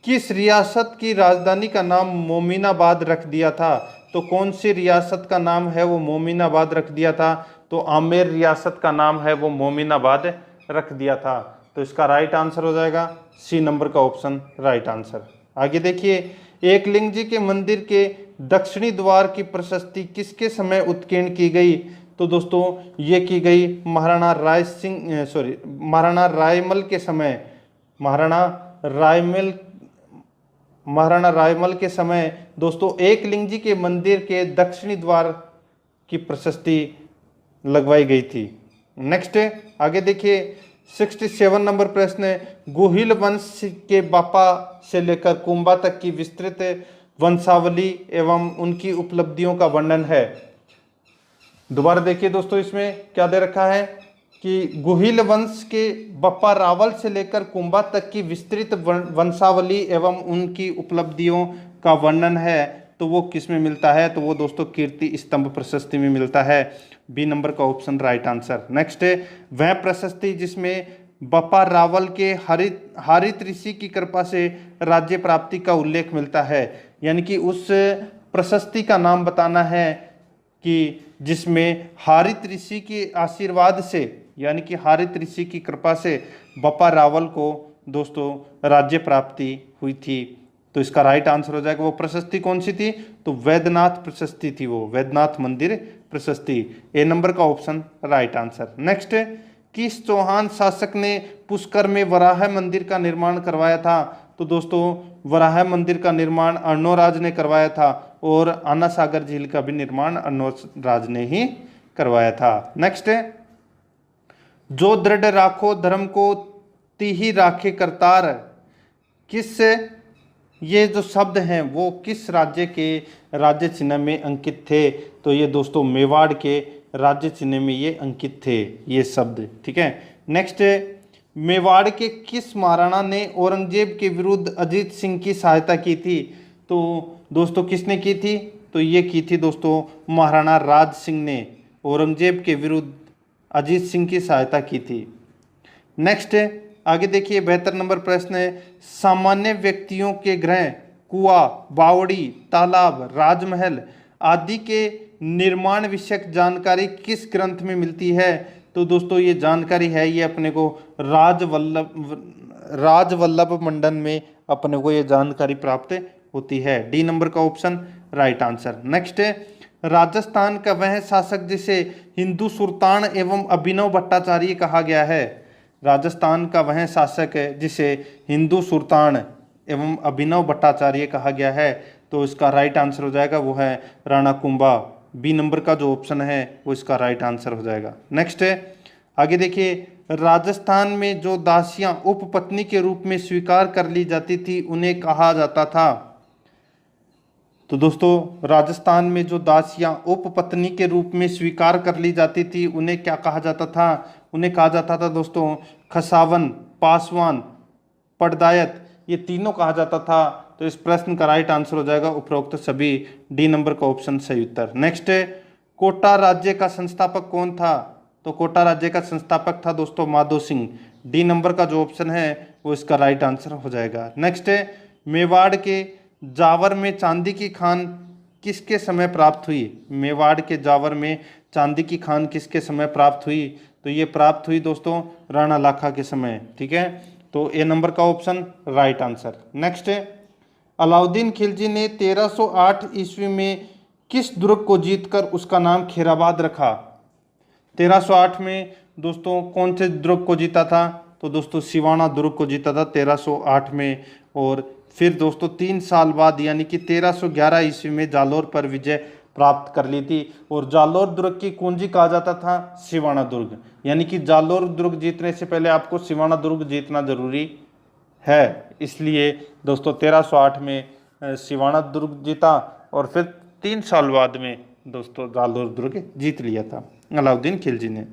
किस रियासत की राजधानी का नाम मोमिनाबाद रख दिया था, तो कौन सी रियासत का नाम है वो मोमिनाबाद रख दिया था, तो आमेर रियासत का नाम है वो मोमिनाबाद रख दिया था। तो इसका राइट आंसर हो जाएगा सी नंबर का ऑप्शन राइट आंसर। आगे देखिए एकलिंग जी के मंदिर के दक्षिणी द्वार की प्रशस्ति किसके समय उत्कीर्ण की गई, तो दोस्तों ये की गई महाराणा रायमल के समय। महाराणा रायमल के समय दोस्तों एकलिंग जी के मंदिर के दक्षिणी द्वार की प्रशस्ति लगवाई गई थी। नेक्स्ट आगे देखिए 67 नंबर प्रश्न है, गोहिल वंश के बापा से लेकर कुंभा तक की विस्तृत वंशावली एवं उनकी उपलब्धियों का वर्णन है। दोबारा देखिए दोस्तों इसमें क्या दे रखा है कि गोहिल वंश के बप्पा रावल से लेकर कुंभा तक की विस्तृत वंशावली एवं उनकी उपलब्धियों का वर्णन है, तो वो किस में मिलता है, तो वो दोस्तों कीर्ति स्तंभ प्रशस्ति में मिलता है। बी नंबर का ऑप्शन राइट आंसर। नेक्स्ट है वह प्रशस्ति जिसमें बप्पा रावल के हारित ऋषि की कृपा से राज्य प्राप्ति का उल्लेख मिलता है, यानी कि उस प्रशस्ति का नाम बताना है कि जिसमें हारित ऋषि के आशीर्वाद से यानी कि हारित ऋषि की कृपा से बप्पा रावल को दोस्तों राज्य प्राप्ति हुई थी। तो इसका राइट आंसर हो जाएगा वो प्रशस्ति कौन सी थी, तो वैद्यनाथ प्रशस्ति थी, वो वैद्यनाथ मंदिर प्रशस्ति। ए नंबर का ऑप्शन राइट आंसर। नेक्स्ट किस चौहान शासक ने पुष्कर में वराह मंदिर का निर्माण करवाया था, तो दोस्तों वराह मंदिर का निर्माण अर्णोराज ने करवाया था और आना सागर झील का भी निर्माण अर्णोराज ने ही करवाया था। नेक्स्ट जो दृढ़ राखो धर्म को तिहि राखे करतार, किस ये जो शब्द हैं वो किस राज्य के राज्य चिन्ह में अंकित थे? तो ये दोस्तों मेवाड़ के राज्य चिन्ह में ये अंकित थे ये शब्द, ठीक है। नेक्स्ट, मेवाड़ के किस महाराणा ने औरंगजेब के विरुद्ध अजीत सिंह की सहायता की थी? तो दोस्तों किसने की थी? तो ये की थी दोस्तों महाराणा राज सिंह ने औरंगजेब के विरुद्ध अजीत सिंह की सहायता की थी। नेक्स्ट, आगे देखिए 72 नंबर प्रश्न है, सामान्य व्यक्तियों के गृह, कुआं, बावड़ी, तालाब, राजमहल आदि के निर्माण विषयक जानकारी किस ग्रंथ में मिलती है? तो दोस्तों ये जानकारी है ये अपने को राजवल्लभ मंडन में अपने को ये जानकारी प्राप्त होती है। डी नंबर का option right answer. Next, Rajasthan का वह शासक जिसे हिंदू सुल्तान एवं अभिनव भट्टाचार्य कहा गया है? राजस्थान का वह शासक है जिसे हिंदू सुल्तान एवं अभिनव भट्टाचार्य कहा गया है, तो इसका राइट आंसर हो जाएगा वो है राणा कुंभा। बी नंबर का जो ऑप्शन है वो इसका राइट आंसर हो जाएगा। नेक्स्ट, आगे देखिए, राजस्थान में जो दासियां उपपत्नी के रूप में स्वीकार कर ली जाती थी उन्हें कहा जाता था? तो दोस्तों राजस्थान में जो दासियां उपपत्नी के रूप में स्वीकार कर ली जाती थी उन्हें क्या कहा जाता था? उन्हें कहा जाता था दोस्तों खसावन, पासवान, पटदायत, ये तीनों कहा जाता था। तो इस प्रश्न का राइट आंसर हो जाएगा उपरोक्त सभी। डी नंबर का ऑप्शन सही उत्तर। नेक्स्ट, कोटा राज्य का संस्थापक कौन था? तो कोटा राज्य का संस्थापक था दोस्तों माधो सिंह। डी नंबर का जो ऑप्शन है वो इसका राइट आंसर हो जाएगा। नेक्स्ट, मेवाड़ के जावर में चांदी की खान किसके समय प्राप्त हुई? मेवाड़ के जावर में चांदी की खान किसके समय प्राप्त हुई? तो ये प्राप्त हुई दोस्तों राणा लाखा के समय, ठीक है। तो ए नंबर का option right answer. Next, Alauddin Khilji ने 1308 ईस्वी में किस दुर्ग को जीतकर उसका नाम खैराबाद रखा? 1308 में दोस्तों कौन से दुर्ग को जीता था? तो दोस्तों सिवाना दुर्ग को जीता था 1308 में। और फिर दोस्तों 3 साल बाद यानी कि 1311 ईस्वी में जालोर पर विजय प्राप्त कर ली थी। और जालोर दुर्ग की कुंजी कहा जाता था सिवाना दुर्ग, यानी कि जालोर दुर्ग जीतने से पहले आपको सिवाना दुर्ग जीतना जरूरी है। इसलिए दोस्तों 1308 में सिवाना दुर्ग जीता और फिर 3 साल बाद में दोस्तों जालोर दुर्ग जीत लिया था अलाउद्दीन खिलजी ने।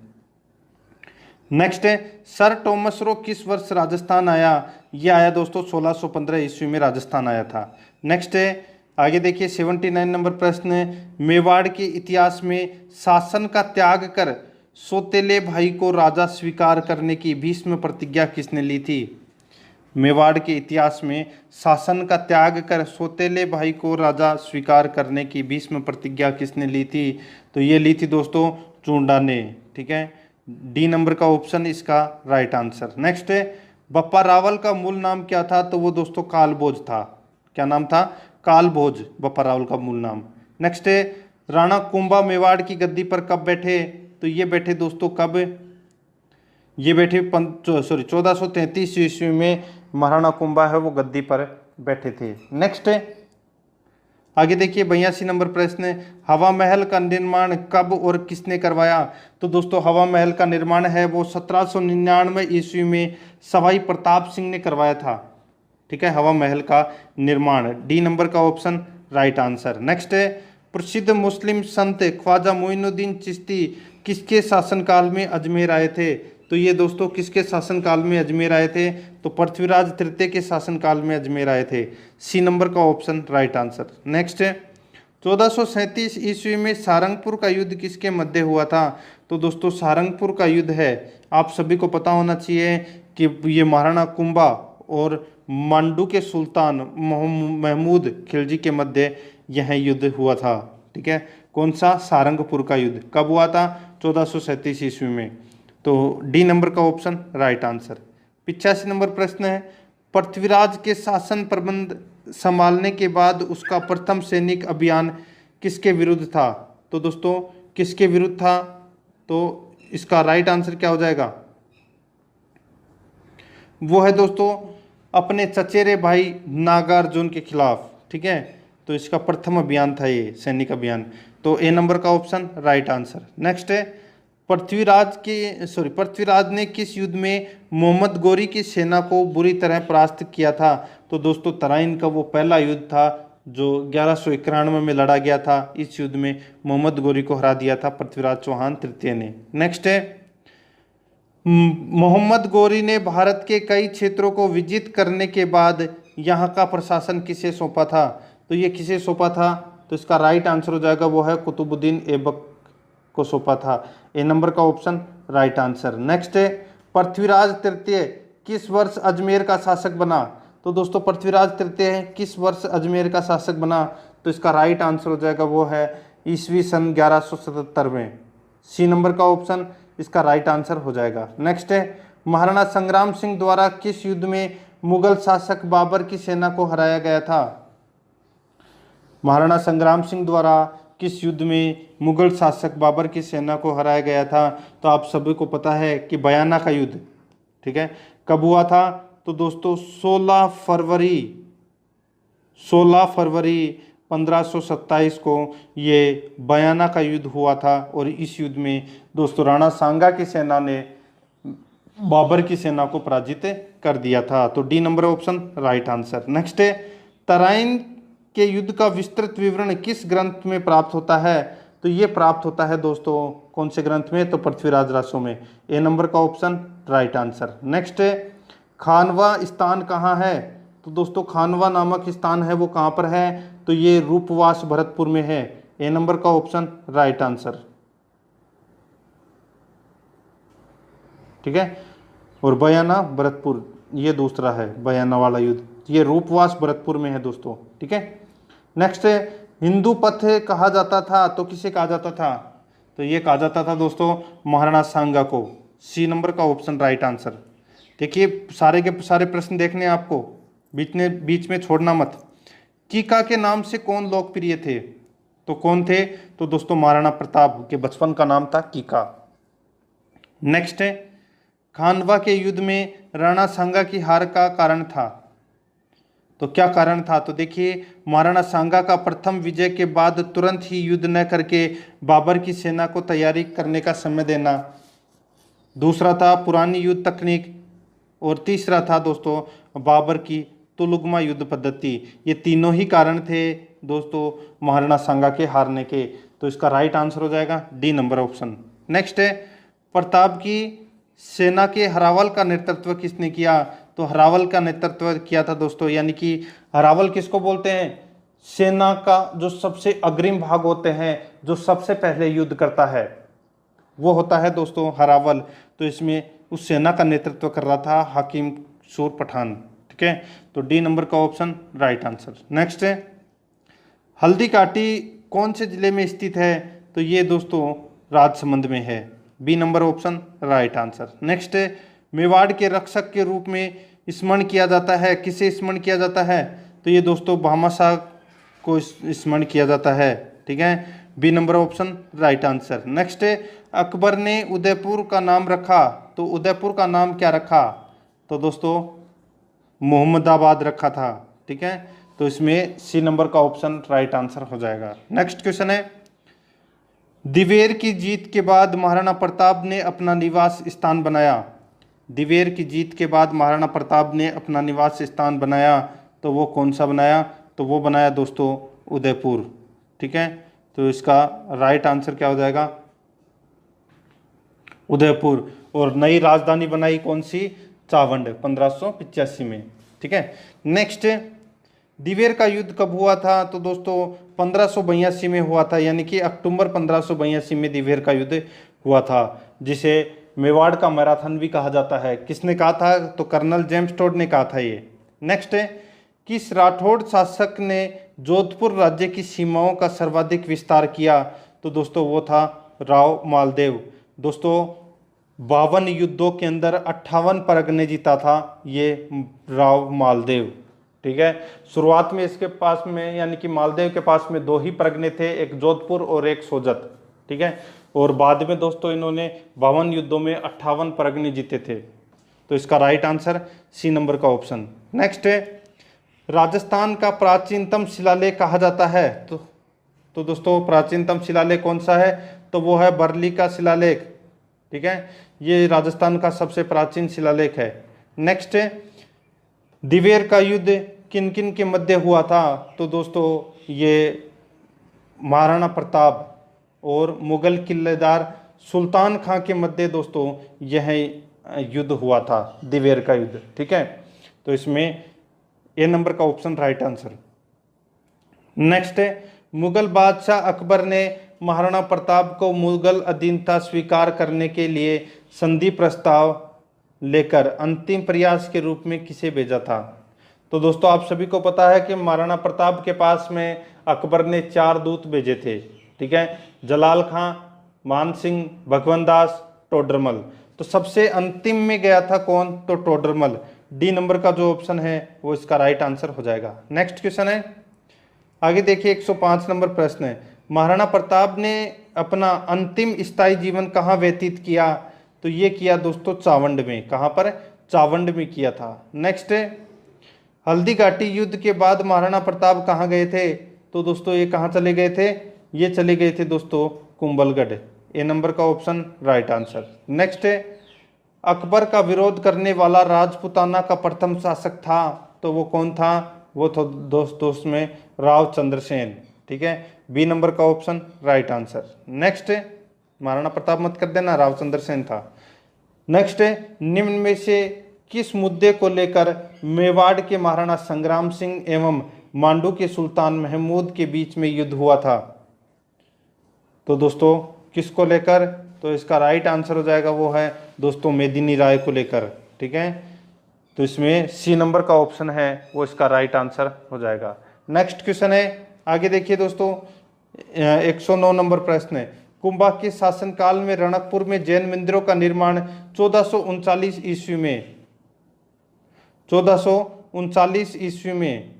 नेक्स्ट है, सर टॉमस रो किस वर्ष राजस्थान आया? यह आया दोस्तों 1615 ईस्वी में राजस्थान आया था। नेक्स्ट है, आगे देखिए 79 नंबर प्रश्न है, मेवाड़ के इतिहास में शासन का त्याग कर सौतेले भाई को राजा स्वीकार करने की भीष्म प्रतिज्ञा किसने ली थी? मेवाड़ के इतिहास में शासन का त्याग कर सौतेले भाई को राजा स्वीकार करने की भीष्म प्रतिज्ञा किसने ली थी? तो ये ली थी दोस्तों चूंडा ने, ठीक है। डी नंबर का ऑप्शन इसका राइट आंसर। नेक्स्ट है, बप्पा रावल का मूल नाम क्या था? तो वो दोस्तों कालभोज था। क्या नाम था? कालभोज, बप्पा रावल का मूल नाम। नेक्स्ट है, राणा कुंभा मेवाड़ की गद्दी पर कब बैठे? तो ये बैठे दोस्तों कब? ये बैठे 1433 ईस्वी में महाराणा कुंभा है वो गद्दी पर बैठे थे। नेक्स्ट है, आगे देखिए 82 नंबर प्रश्न है, हवा महल का निर्माण कब और किसने करवाया? तो दोस्तों हवा महल का निर्माण है वो 1799 ईस्वी में सवाई प्रताप सिंह ने करवाया था, ठीक है, हवा महल का निर्माण। डी नंबर का ऑप्शन राइट आंसर। नेक्स्ट है, प्रसिद्ध मुस्लिम संत ख्वाजा मोइनुद्दीन चिश्ती किसके शासनकाल में अजमेर आए थे? तो ये दोस्तों किसके शासनकाल में अजमेर आए थे? तो पृथ्वीराज तृतीय के शासनकाल में अजमेर आए थे। सी नंबर का ऑप्शन राइट आंसर। नेक्स्ट है, 1437 ईस्वी में सारंगपुर का युद्ध किसके मध्य हुआ था? तो दोस्तों सारंगपुर का युद्ध है, आप सभी को पता होना चाहिए कि ये महाराणा कुंभा और मांडू के सुल्तान महमूद खिलजी के मध्य यह युद्ध हुआ था, ठीक है। कौन सा? सारंगपुर का युद्ध। कब हुआ था? 1437 ईस्वी में। तो डी नंबर का ऑप्शन राइट आंसर। 85 नंबर प्रश्न है, पृथ्वीराज के शासन प्रबंध संभालने के बाद उसका प्रथम सैनिक अभियान किसके विरुद्ध था? तो दोस्तों किसके विरुद्ध था? तो इसका राइट आंसर क्या हो जाएगा? वो है दोस्तों अपने चचेरे भाई नागार्जुन के खिलाफ, ठीक है। तो इसका प्रथम अभियान था ये सैनिक अभियान। तो ए नंबर का ऑप्शन राइट आंसर। नेक्स्ट है, पृथ्वीराज ने किस युद्ध में मोहम्मद गोरी की सेना को बुरी तरह परास्त किया था? तो दोस्तों तराइन का वो पहला युद्ध था जो 1191 में लड़ा गया था। इस युद्ध में मोहम्मद गोरी को हरा दिया था पृथ्वीराज चौहान तृतीय ने। नेक्स्ट है, मोहम्मद गोरी ने भारत के कई क्षेत्रों को विजित करने के बाद यहाँ का प्रशासन किसे सौंपा था? तो ये किसे सौंपा था? तो इसका राइट आंसर हो जाएगा वो है कुतुबुद्दीन ऐबक को सौंपा था। ए नंबर का ऑप्शन राइट आंसर। नेक्स्ट है, पृथ्वीराज तृतीय किस वर्ष अजमेर का शासक बना? तो दोस्तों पृथ्वीराज तृतीय किस वर्ष अजमेर का शासक बना? तो इसका राइट आंसर हो जाएगा वो है ईस्वी सन 1177 में। सी नंबर का ऑप्शन इसका राइट आंसर हो जाएगा। नेक्स्ट है, महाराणा संग्राम सिंह द्वारा किस युद्ध में मुगल शासक बाबर की सेना को हराया गया था? महाराणा संग्राम सिंह द्वारा किस युद्ध में मुगल शासक बाबर की सेना को हराया गया था? तो आप सभी को पता है कि बयाना का युद्ध, ठीक है, कब हुआ था? तो दोस्तों 16 फरवरी 1527 को ये बयाना का युद्ध हुआ था। और इस युद्ध में दोस्तों राणा सांगा की सेना ने बाबर की सेना को पराजित कर दिया था। तो D number option right answer. Next है, तराइन के युद्ध का विस्तृत विवरण किस ग्रंथ में प्राप्त होता है? तो ये प्राप्त होता है दोस्तों कौन से ग्रंथ में? तो पृथ्वीराज रासो में। ए नंबर का ऑप्शन राइट आंसर। नेक्स्ट है, खानवा स्थान कहाँ है? तो दोस्तों खानवा नामक स्थान है वो कहाँ पर है? तो ये रूपवास भरतपुर में है। ए नंबर का ऑप्शन राइट आंसर, ठीक है। और बयाना भरतपुर ये दूसरा है, बयाना वाला युद्ध, ये रूपवास भरतपुर में है दोस्तों, ठीक है। नेक्स्ट है, हिंदू पथ कहा जाता था तो किसे कहा जाता था? तो ये कहा जाता था दोस्तों महाराणा सांगा को। सी नंबर का ऑप्शन राइट आंसर। देखिए सारे के सारे प्रश्न देखने हैं आपको, बीच में छोड़ना मत। कीका के नाम से कौन लोकप्रिय थे? तो कौन थे? तो दोस्तों महाराणा प्रताप के बचपन का नाम था कीका। नेक्स्ट है, खानवा के युद्ध में राणा सांगा की हार का कारण था। तो क्या कारण था? तो देखिए महाराणा सांगा का प्रथम विजय के बाद तुरंत ही युद्ध न करके बाबर की सेना को तैयारी करने का समय देना, दूसरा था पुरानी युद्ध तकनीक, और तीसरा था दोस्तों बाबर की तुलुगमा युद्ध पद्धति। ये तीनों ही कारण थे दोस्तों महाराणा सांगा के हारने के। तो इसका राइट आंसर हो जाएगा डी नंबर ऑप्शन। नेक्स्ट है, प्रताप की सेना के हरावल का नेतृत्व किसने किया? तो हरावल का नेतृत्व किया था दोस्तों, यानी कि हरावल किसको बोलते हैं? सेना का जो सबसे अग्रिम भाग होते हैं, जो सबसे पहले युद्ध करता है, वो होता है दोस्तों हरावल। तो इसमें उस सेना का नेतृत्व कर रहा था हाकिम सूर पठान, ठीक है। तो डी नंबर का ऑप्शन राइट आंसर। नेक्स्ट है, हल्दी घाटी कौन से जिले में स्थित है? तो ये दोस्तों राजसमंद में है। B number option right answer. Next है, मेवाड़ के रक्षक के रूप में स्मरण किया जाता है, किसे स्मरण किया जाता है? तो ये दोस्तों भामाशाह को स्मरण किया जाता है, ठीक है। B number option right answer. Next है, अकबर ने उदयपुर का नाम रखा, तो उदयपुर का नाम क्या रखा? तो दोस्तों मोहम्मदाबाद रखा था, ठीक है। तो इसमें सी नंबर का ऑप्शन राइट आंसर हो जाएगा। नेक्स्ट क्वेश्चन है, दिवेर की जीत के बाद महाराणा प्रताप ने अपना निवास स्थान बनाया। दिवेर की जीत के बाद महाराणा प्रताप ने अपना निवास स्थान बनाया, तो वो कौन सा बनाया? तो वो बनाया दोस्तों उदयपुर, ठीक है। तो इसका राइट आंसर क्या हो जाएगा? उदयपुर। और नई राजधानी बनाई कौन सी? चावंड 1585 में, ठीक है। नेक्स्ट, दिवेर का युद्ध कब हुआ था? तो दोस्तों 1582 में हुआ था, यानी कि अक्टूबर 1582 में दिवेर का युद्ध हुआ था, जिसे मेवाड़ का मैराथन भी कहा जाता है। किसने कहा था? तो कर्नल जेम्स टोड ने कहा था ये। नेक्स्ट है, किस राठौड़ शासक ने जोधपुर राज्य की सीमाओं का सर्वाधिक विस्तार किया? तो दोस्तों वो था राव मालदेव। दोस्तों 52 युद्धों के अंदर 58 परगने जीता था ये राव मालदेव, ठीक है। शुरुआत में इसके पास में, यानी कि मालदेव के पास में 2 ही परगने थे, एक जोधपुर और एक सोजत, ठीक है। और बाद में दोस्तों इन्होंने 52 युद्धों में 58 परगने जीते थे। तो इसका राइट आंसर सी नंबर का ऑप्शन। नेक्स्ट है, राजस्थान का प्राचीनतम शिलालेख कहा जाता है। तो दोस्तों प्राचीनतम शिलालेख कौन सा है? तो वो है बरली का शिलालेख, ठीक है, ये राजस्थान का सबसे प्राचीन शिलालेख है। नेक्स्ट, दिवेर का युद्ध किन किन के मध्य हुआ था? तो दोस्तों ये महाराणा प्रताप और मुगल किलेदार सुल्तान खां के मध्य दोस्तों यह युद्ध हुआ था, दिवेर का युद्ध। ठीक है, तो इसमें ए नंबर का ऑप्शन राइट आंसर। नेक्स्ट है, मुगल बादशाह अकबर ने महाराणा प्रताप को मुगल अधीनता स्वीकार करने के लिए संधि प्रस्ताव लेकर अंतिम प्रयास के रूप में किसे भेजा था? तो दोस्तों आप सभी को पता है कि महाराणा प्रताप के पास में अकबर ने 4 दूत भेजे थे। ठीक है, जलाल खां, मान सिंह, भगवंत दास, टोडरमल। तो सबसे अंतिम में गया था कौन? तो टोडरमल। डी नंबर का जो ऑप्शन है वो इसका राइट आंसर हो जाएगा। नेक्स्ट क्वेश्चन है, आगे देखिए 105 नंबर प्रश्न है, महाराणा प्रताप ने अपना अंतिम स्थायी जीवन कहाँ व्यतीत किया? तो ये किया दोस्तों चावंड में। कहाँ पर? चावंड में किया था। नेक्स्ट है, हल्दी घाटी युद्ध के बाद महाराणा प्रताप कहाँ गए थे? तो दोस्तों ये कहाँ चले गए थे? ये चले गए थे दोस्तों कुंभलगढ़। ए नंबर का ऑप्शन राइट आंसर। नेक्स्ट है, अकबर का विरोध करने वाला राजपुताना का प्रथम शासक था? तो वो कौन था? वो तो दोस्त में राव चंद्रसेन। ठीक है, बी नंबर का ऑप्शन राइट आंसर। नेक्स्ट है, महाराणा प्रताप मत कर देना, राव चंद्रसेन था। नेक्स्ट है, निम्न में से किस मुद्दे को लेकर मेवाड़ के महाराणा संग्राम सिंह एवं मांडू के सुल्तान महमूद के बीच में युद्ध हुआ था? तो दोस्तों किसको लेकर? तो इसका राइट आंसर हो जाएगा वो है दोस्तों मेदिनी राय को लेकर। ठीक है, तो इसमें सी नंबर का ऑप्शन है वो इसका राइट आंसर हो जाएगा। नेक्स्ट क्वेश्चन है, आगे देखिए दोस्तों 109 नंबर प्रश्न है, कुंभा के शासनकाल में रणकपुर में जैन मंदिरों का निर्माण 1439 ईस्वी में 1439 ईस्वी में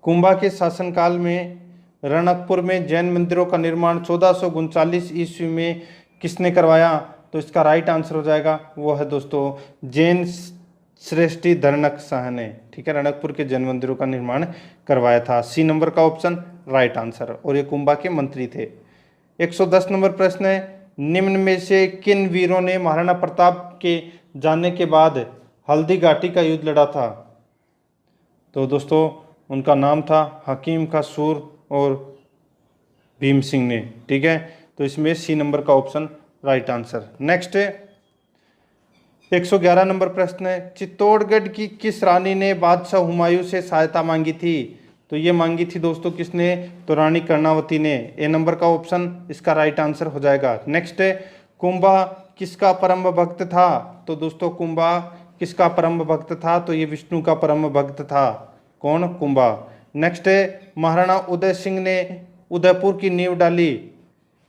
कुंभा के शासनकाल में रणकपुर में जैन मंदिरों का निर्माण 1439 ईस्वी में किसने करवाया? तो इसका राइट आंसर हो जाएगा वो है दोस्तों जैन श्रेष्ठी धरणक शाह ने। ठीक है, रणकपुर के जैन मंदिरों का निर्माण करवाया था। सी नंबर का ऑप्शन राइट आंसर, और ये कुंभा के मंत्री थे। 110 नंबर प्रश्न है, निम्न में से किन वीरों ने महाराणा प्रताप के जाने के बाद हल्दी घाटी का युद्ध लड़ा था? तो दोस्तों उनका नाम था हकीम का सूर और भीम सिंह ने। ठीक है, तो इसमें सी नंबर का option right answer. Next 111 number प्रश्न है, चित्तौड़गढ़ की किस रानी ने बादशाह हुमायूं से सहायता मांगी थी? तो ये मांगी थी दोस्तों किसने? तो रानी कर्णावती ने। ए नंबर का ऑप्शन इसका राइट आंसर हो जाएगा। नेक्स्ट है, कुंभा किसका परम भक्त था? तो दोस्तों कुंभा किसका परम भक्त था? तो ये विष्णु का परम भक्त था। कौन? कुंभा। नेक्स्ट है, महाराणा उदय सिंह ने उदयपुर की नींव डाली।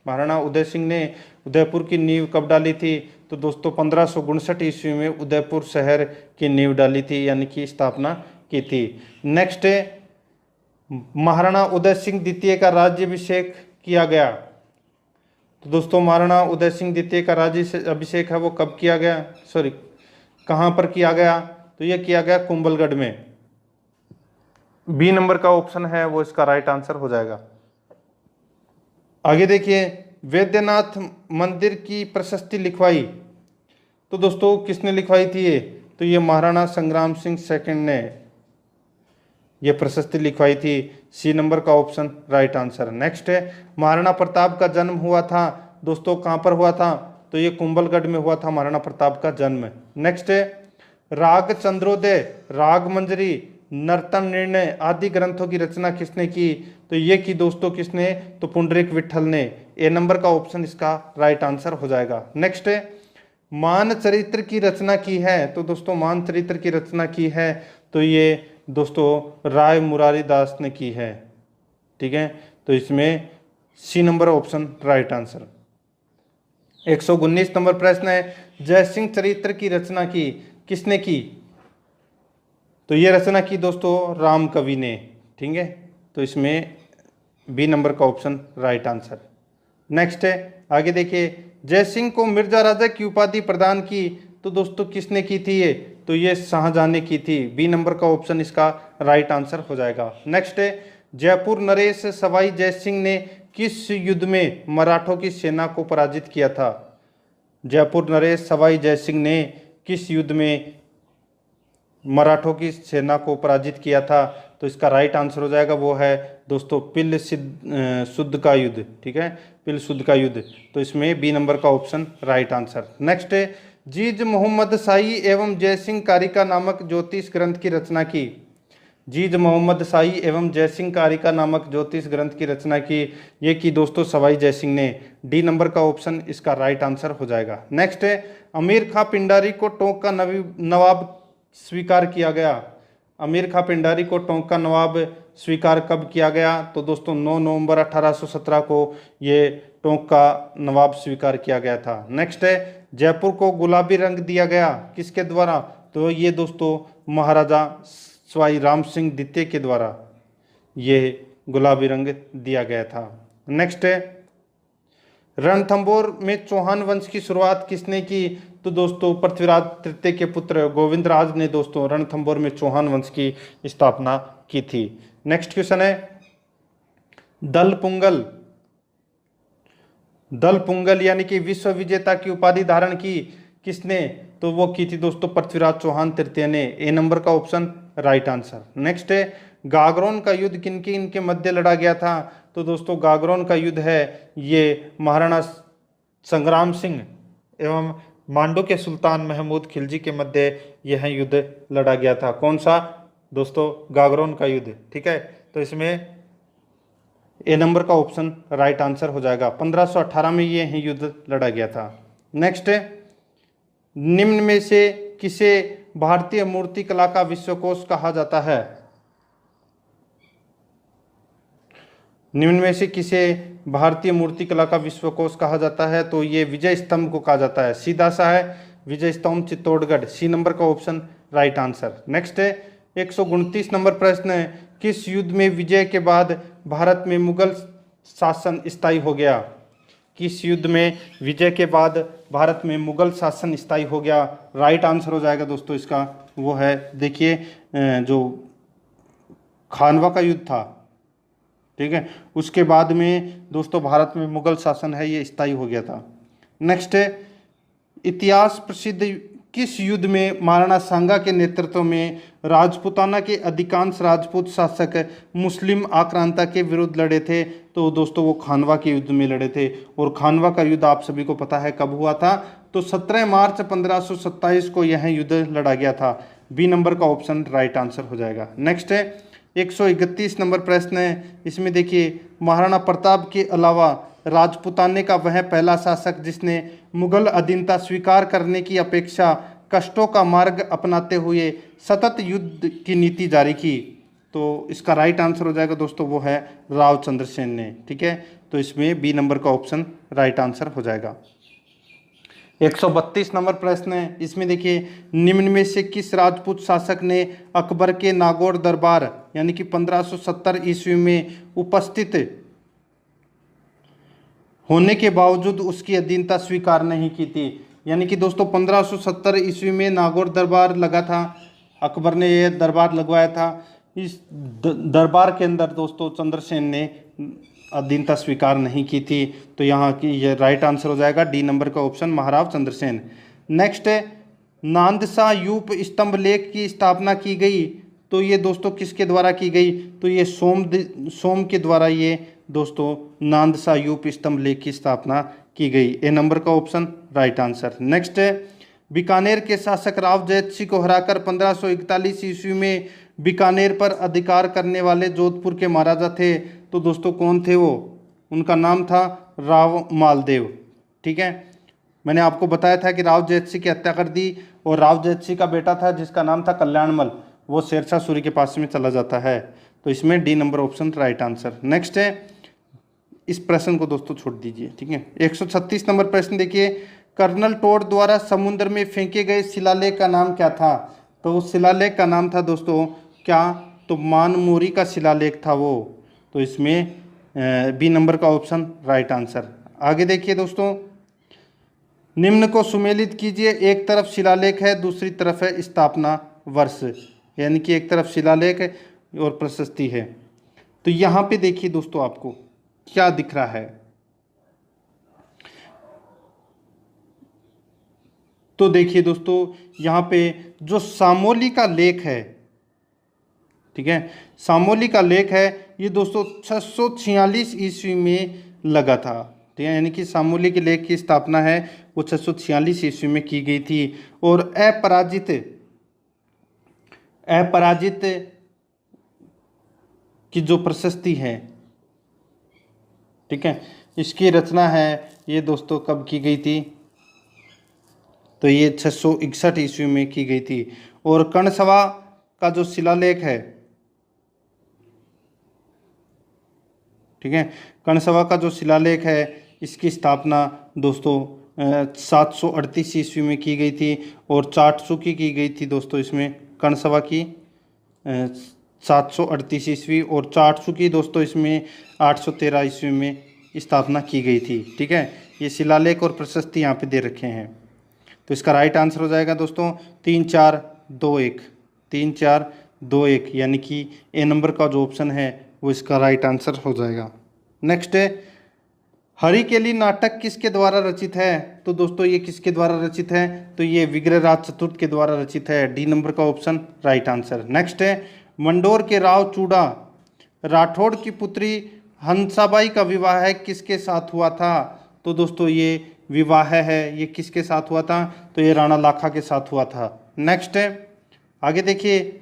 महाराणा उदय सिंह ने उदयपुर की नींव कब डाली थी? तो दोस्तों 1559 ईस्वी में उदयपुर शहर की नींव डाली थी, यानी कि स्थापना की थी। नेक्स्ट है, महाराणा उदय सिंह द्वितीय का राज्याभिषेक किया गया। तो दोस्तों महाराणा उदय सिंह द्वितीय का राज्याभिषेक है वो कब किया गया? कहाँ पर किया गया? तो ये किया गया कुंभलगढ़ में। बी नंबर का ऑप्शन है वो इसका राइट आंसर हो जाएगा। आगे देखिए, वैद्यनाथ मंदिर की प्रशस्ति लिखवाई। तो दोस्तों किसने लिखवाई थी ये? तो ये महाराणा संग्राम सिंह सेकंड ने ये प्रशस्ति लिखवाई थी। सी नंबर का ऑप्शन राइट आंसर। नेक्स्ट है, महाराणा प्रताप का जन्म हुआ था दोस्तों कहाँ पर हुआ था? तो ये कुंभलगढ़ में हुआ था महाराणा प्रताप का जन्म। नेक्स्ट है, राग चंद्रोदय, राग मंजरी, नर्तन निर्णय आदि ग्रंथों की रचना किसने की? तो ये की दोस्तों किसने? तो पुंडरीक विठल ने। ए नंबर का ऑप्शन इसका राइट आंसर हो जाएगा। नेक्स्ट है, मान चरित्र की रचना की है। तो दोस्तों मान चरित्र की रचना की है तो ये दोस्तों राय मुरारी दास ने की है। ठीक है, तो इसमें C number option right answer. 119 number प्रश्न है, जयसिंह चरित्र की रचना की किसने की? तो ये रचना की दोस्तों राम कवि ने। ठीक है, तो इसमें बी नंबर का ऑप्शन राइट आंसर। नेक्स्ट है, आगे देखिए, जयसिंह को मिर्जा राजा की उपाधि प्रदान की। तो दोस्तों किसने की थी ये? तो ये शाहजहां ने की थी। बी नंबर का ऑप्शन इसका राइट आंसर हो जाएगा। नेक्स्ट है, जयपुर नरेश सवाई जयसिंह ने किस युद्ध में मराठों की सेना को पराजित किया था? जयपुर नरेश सवाई जयसिंह ने किस युद्ध में मराठों की सेना को पराजित किया था? तो इसका राइट आंसर हो जाएगा वो है दोस्तों पिल शुद्ध का युद्ध। ठीक है, पिल शुद्ध का युद्ध। तो इसमें बी नंबर का ऑप्शन राइट आंसर। नेक्स्ट है, जीज मोहम्मद शाही एवं जयसिंह कारिका नामक ज्योतिष ग्रंथ की रचना की। जीज मोहम्मद शाही एवं जयसिंह कारिका नामक ज्योतिष ग्रंथ की रचना की, ये की दोस्तों सवाई जयसिंह ने। डी नंबर का ऑप्शन इसका राइट आंसर हो जाएगा। नेक्स्ट है, अमीर खां पिंडारी को टोंक का नवाब स्वीकार किया गया। अमीर खां पिंडारी को टोंक का नवाब स्वीकार कब किया गया? तो दोस्तों 9 नवंबर 1817 को ये टोंक का नवाब स्वीकार किया गया था। नेक्स्ट है, जयपुर को गुलाबी रंग दिया गया किसके द्वारा? तो ये दोस्तों महाराजा सवाई राम सिंह द्वितीय के द्वारा ये गुलाबी रंग दिया गया था। नेक्स्ट है, रणथंभौर में चौहान वंश की शुरुआत किसने की? तो दोस्तों पृथ्वीराज तृतीय के पुत्र गोविंदराज ने दोस्तों रणथंभौर में चौहान वंश की स्थापना की थी। नेक्स्ट क्वेश्चन है, दल पुंगल यानी कि विश्व विजेता की उपाधि धारण की किसने? तो वो की थी दोस्तों पृथ्वीराज चौहान तृतीय ने। ए नंबर का ऑप्शन राइट आंसर। नेक्स्ट है, गागरोन का युद्ध किनके इनके मध्य लड़ा गया था? तो दोस्तों गागरोन का युद्ध है ये महाराणा संग्राम सिंह एवं मांडू के सुल्तान महमूद खिलजी के मध्य यह युद्ध लड़ा गया था। कौन सा? दोस्तों गागरोन का युद्ध। ठीक है, तो इसमें ए नंबर का ऑप्शन राइट आंसर हो जाएगा। 1518 में यह युद्ध लड़ा गया था। नेक्स्ट है, निम्न में से किसे भारतीय मूर्ति कला का विश्वकोश कहा जाता है? निम्न में से किसे भारतीय मूर्ति कला का विश्वकोश कहा जाता है? तो ये विजय स्तंभ को कहा जाता है। सीधा सा है, विजय स्तंभ चित्तौड़गढ़। सी नंबर का ऑप्शन राइट आंसर। नेक्स्ट है, 129 नंबर प्रश्न है, किस युद्ध में विजय के बाद भारत में मुगल शासन स्थायी हो गया? किस युद्ध में विजय के बाद भारत में मुगल शासन स्थायी हो गया? राइट आंसर हो जाएगा दोस्तों इसका वो है, देखिए जो खानवा का युद्ध था, ठीक है, उसके बाद में दोस्तों भारत में मुगल शासन है ये स्थायी हो गया था। नेक्स्ट है, इतिहास प्रसिद्ध किस युद्ध में महाराणा सांगा के नेतृत्व में राजपूताना के अधिकांश राजपूत शासक मुस्लिम आक्रांता के विरुद्ध लड़े थे? तो दोस्तों वो खानवा के युद्ध में लड़े थे। और खानवा का युद्ध आप सभी को पता है कब हुआ था? तो 17 मार्च 1527 को यह युद्ध लड़ा गया था। बी नंबर का ऑप्शन राइट आंसर हो जाएगा। नेक्स्ट है, 131 नंबर प्रश्न है, इसमें देखिए महाराणा प्रताप के अलावा राजपूताने का वह पहला शासक जिसने मुगल अधीनता स्वीकार करने की अपेक्षा कष्टों का मार्ग अपनाते हुए सतत युद्ध की नीति जारी की? तो इसका राइट आंसर हो जाएगा दोस्तों वो है राव चंद्रसेन ने। ठीक है, तो इसमें बी नंबर का ऑप्शन राइट आंसर हो जाएगा। 132 नंबर प्रश्न है, इसमें देखिए निम्न में से किस राजपूत शासक ने अकबर के नागौर दरबार यानी कि 1570 ईस्वी में उपस्थित होने के बावजूद उसकी अधीनता स्वीकार नहीं की थी? यानी कि दोस्तों 1570 ईस्वी में नागौर दरबार लगा था, अकबर ने यह दरबार लगवाया था। इस दरबार के अंदर दोस्तों चंद्रसेन ने अधीनता स्वीकार नहीं की थी। तो यहाँ की ये राइट आंसर हो जाएगा डी नंबर का ऑप्शन महाराव चंद्रसेन। नेक्स्ट है, नांदसा यूप स्तंभ लेख की स्थापना की गई, तो ये दोस्तों किसके द्वारा की गई? तो ये सोम के द्वारा ये दोस्तों नांदसा यूप स्तंभ लेख की स्थापना की गई। ए नंबर का ऑप्शन राइट आंसर। नेक्स्ट है, बीकानेर के शासक राव जयत सिंह को हराकर 1541 ईस्वी में बीकानेर पर अधिकार करने वाले जोधपुर के महाराजा थे, तो दोस्तों कौन थे वो? उनका नाम था राव मालदेव। ठीक है, मैंने आपको बताया था कि राव जयत सिंह की हत्या कर दी और राव जयत सिंह का बेटा था जिसका नाम था कल्याणमल, वो शेरशाह सूरी के पास में चला जाता है। तो इसमें D number option right answer. Next है, इस प्रश्न को दोस्तों छोड़ दीजिए। ठीक है, 136 नंबर प्रश्न देखिए, कर्नल टोड द्वारा समुद्र में फेंके गए शिलालेख का नाम क्या था? तो उस शिलालेख का नाम था दोस्तों क्या? तो मानमोरी का शिलालेख था वो। तो इसमें बी नंबर का ऑप्शन राइट आंसर। आगे देखिए दोस्तों, निम्न को सुमेलित कीजिए। एक तरफ शिलालेख है, दूसरी तरफ है स्थापना वर्ष, यानी कि एक तरफ शिलालेख और प्रशस्ति है। तो यहाँ पे देखिए दोस्तों, आपको क्या दिख रहा है? तो देखिए दोस्तों, यहाँ पे जो सामोली का लेख है, ठीक है, सामोली का लेख है, ये दोस्तों 646 ईस्वी में लगा था। ठीक है, यानी कि सामोली के लेख की स्थापना है वो 646 ईस्वी में की गई थी। और अपराजित अपराजित की जो प्रशस्ति है, ठीक है, इसकी रचना है ये दोस्तों कब की गई थी? तो ये 661 ईस्वी में की गई थी। और कर्णसभा का जो शिलालेख है, ठीक है, कर्णसभा का जो शिलालेख है, इसकी स्थापना दोस्तों 738 ईस्वी में की गई थी। और चाटसू की गई थी दोस्तों, इसमें कर्णसभा की 738 ईस्वी, और चाटसू की दोस्तों इसमें 813 ईस्वी में स्थापना की गई थी। ठीक है, ये शिलालेख और प्रशस्ति यहाँ पे दे रखे हैं। तो इसका राइट आंसर हो जाएगा दोस्तों 3-4-2-1, 3-4-2-1, यानी कि ए नंबर का जो ऑप्शन है वो इसका राइट आंसर हो जाएगा। नेक्स्ट है, हरिकेली नाटक किसके द्वारा रचित है? तो दोस्तों ये किसके द्वारा रचित है? तो ये विग्रहराज चतुर्थ के द्वारा रचित है। डी नंबर का ऑप्शन राइट आंसर। नेक्स्ट है, मंडोर के राव चूड़ा राठौड़ की पुत्री हंसाबाई का विवाह किसके साथ हुआ था? तो दोस्तों ये विवाह है, ये किसके साथ हुआ था? तो ये राणा लाखा के साथ हुआ था। नेक्स्ट है, आगे देखिए,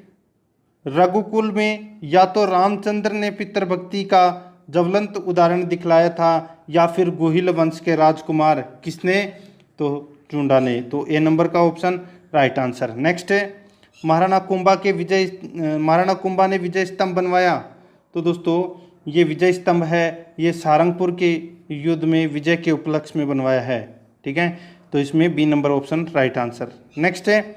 रघुकुल में या तो रामचंद्र ने पितृभक्ति का ज्वलंत उदाहरण दिखलाया था या फिर गोहिल वंश के राजकुमार किसने? तो चुंडा ने। तो ए नंबर का ऑप्शन राइट आंसर। नेक्स्ट है, महाराणा कुंभा ने विजय स्तंभ बनवाया। तो दोस्तों ये विजय स्तंभ है, ये सारंगपुर के युद्ध में विजय के उपलक्ष्य में बनवाया है। ठीक है, तो इसमें B number option right answer. Next है,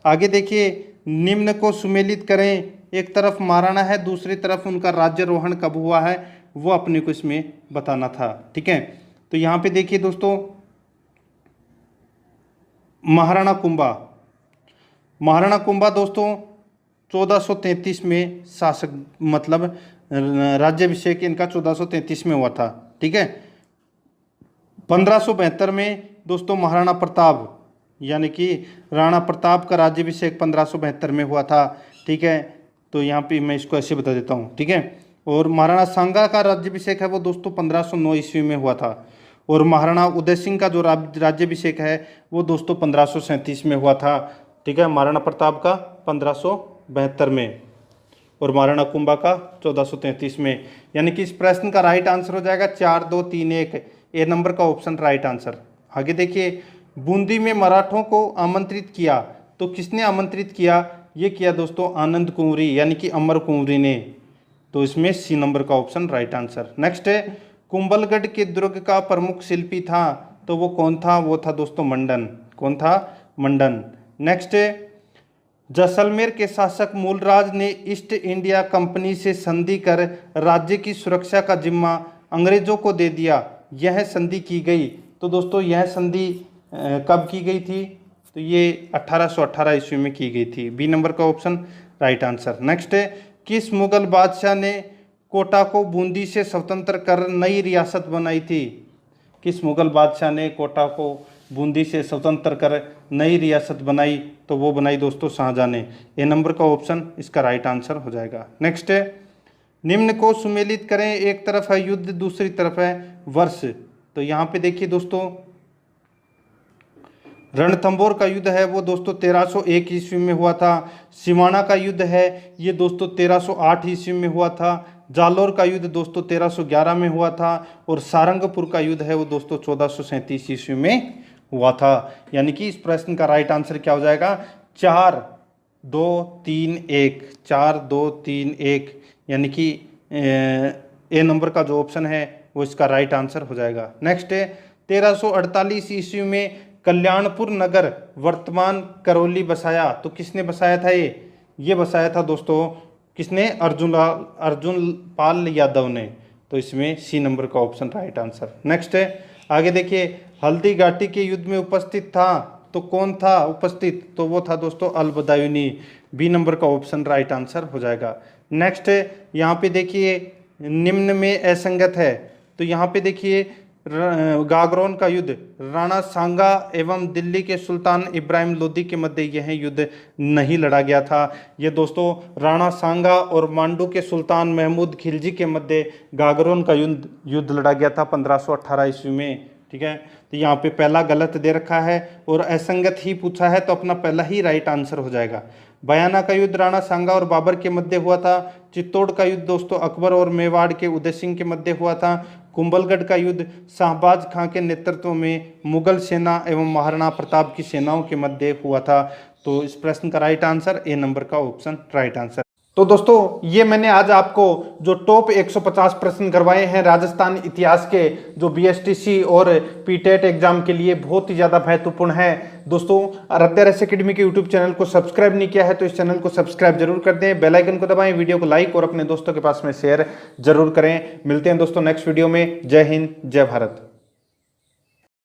आगे देखिए, निम्न को सुमेलित करें। एक तरफ महाराणा है, दूसरी तरफ उनका राज्यारोहण कब हुआ है वो अपने को इसमें बताना था। ठीक है, तो यहाँ पे देखिए दोस्तों, महाराणा कुंभा दोस्तों 1433 में शासक, मतलब राज्याभिषेक इनका 1433 में हुआ था। ठीक है, 1572 में दोस्तों महाराणा प्रताप, यानी कि राणा प्रताप का राज्याभिषेक 1572 में हुआ था। ठीक है, तो यहाँ पे मैं इसको ऐसे बता देता हूँ। ठीक है, और महाराणा सांगा का राज्याभिषेक है वो दोस्तों 1509 ईस्वी में हुआ था। और महाराणा उदय सिंह का जो राज्याभिषेक है वो दोस्तों 1537 में हुआ था। ठीक है, महाराणा प्रताप का 1572 में और महाराणा कुंभा का 1433 में, यानी कि इस प्रश्न का राइट आंसर हो जाएगा 4-2-3-1, ए नंबर का ऑप्शन राइट आंसर। आगे देखिए, बूंदी में मराठों को आमंत्रित किया, तो किसने आमंत्रित किया? ये किया दोस्तों आनंद कुंवरी, यानी कि अमर कुंवरी ने। तो इसमें सी नंबर का ऑप्शन राइट आंसर। नेक्स्ट है, कुंभलगढ़ के दुर्ग का प्रमुख शिल्पी था, तो वो कौन था? वो था दोस्तों मंडन। कौन था? मंडन। नेक्स्ट है, जैसलमेर के शासक मूलराज ने ईस्ट इंडिया कंपनी से संधि कर राज्य की सुरक्षा का जिम्मा अंग्रेजों को दे दिया, यह संधि की गई। तो दोस्तों यह संधि कब की गई थी? तो ये 1818 ईस्वी में की गई थी। बी नंबर का ऑप्शन राइट आंसर। नेक्स्ट है, किस मुगल बादशाह ने कोटा को बूंदी से स्वतंत्र कर नई रियासत बनाई थी? किस मुगल बादशाह ने कोटा को बूंदी से स्वतंत्र कर नई रियासत बनाई? तो वो बनाई दोस्तों शाहजहां ने। ए नंबर का ऑप्शन इसका राइट आंसर हो जाएगा। नेक्स्ट है, निम्न को सुमेलित करें। एक तरफ है युद्ध, दूसरी तरफ है वर्ष। तो यहाँ पे देखिए दोस्तों, रणथंबोर का युद्ध है वो दोस्तों 1301 ईस्वी में हुआ था। सिवाना का युद्ध है ये दोस्तों 1308 ईस्वी में हुआ था। जालोर का युद्ध दोस्तों 1311 में हुआ था। और सारंगपुर का युद्ध है वो दोस्तों 1437 ईस्वी में हुआ था। यानी कि इस प्रश्न का राइट आंसर क्या हो जाएगा? 4-2-3-1, 4-2-3-1, यानी कि ए नंबर का जो ऑप्शन है वो इसका राइट आंसर हो जाएगा। नेक्स्ट है, 1348 ईस्वी में कल्याणपुर नगर वर्तमान करौली बसाया। तो किसने बसाया था? ये बसाया था दोस्तों किसने? अर्जुन पाल यादव ने। तो इसमें सी नंबर का ऑप्शन राइट आंसर। नेक्स्ट है, आगे देखिए, हल्दी घाटी के युद्ध में उपस्थित था, तो कौन था उपस्थित? तो वो था दोस्तों अल-बदायूनी। बी नंबर का ऑप्शन राइट आंसर हो जाएगा। नेक्स्ट है, यहाँ पे देखिए, निम्न में असंगत है, तो यहाँ पे देखिए गागरोन का युद्ध राणा सांगा एवं दिल्ली के सुल्तान इब्राहिम लोदी के मध्य यह युद्ध नहीं लड़ा गया था। ये दोस्तों राणा सांगा और मांडू के सुल्तान महमूद खिलजी के मध्य गागरोन का युद्ध लड़ा गया था 1518 ईस्वी में। ठीक है, तो यहाँ पे पहला गलत दे रखा है और असंगत ही पूछा है तो अपना पहला ही राइट आंसर हो जाएगा। बयाना का युद्ध राणा सांगा और बाबर के मध्य हुआ था। चित्तौड़ का युद्ध दोस्तों अकबर और मेवाड़ के उदय सिंह के मध्य हुआ था। कुंभलगढ़ का युद्ध शाहबाज खां के नेतृत्व में मुगल सेना एवं महाराणा प्रताप की सेनाओं के मध्य हुआ था। तो इस प्रश्न का राइट आंसर ए नंबर का ऑप्शन राइट आंसर। तो दोस्तों ये मैंने आज आपको जो टॉप 150 प्रश्न करवाए हैं राजस्थान इतिहास के, जो बीएसटीसी और पीटेट एग्जाम के लिए बहुत ही ज़्यादा महत्वपूर्ण है। दोस्तों आराध्या RS एकेडमी के यूट्यूब चैनल को सब्सक्राइब नहीं किया है तो इस चैनल को सब्सक्राइब जरूर कर दें, बेल आइकन को दबाएं, वीडियो को लाइक और अपने दोस्तों के पास में शेयर जरूर करें। मिलते हैं दोस्तों नेक्स्ट वीडियो में। जय हिंद, जय भारत।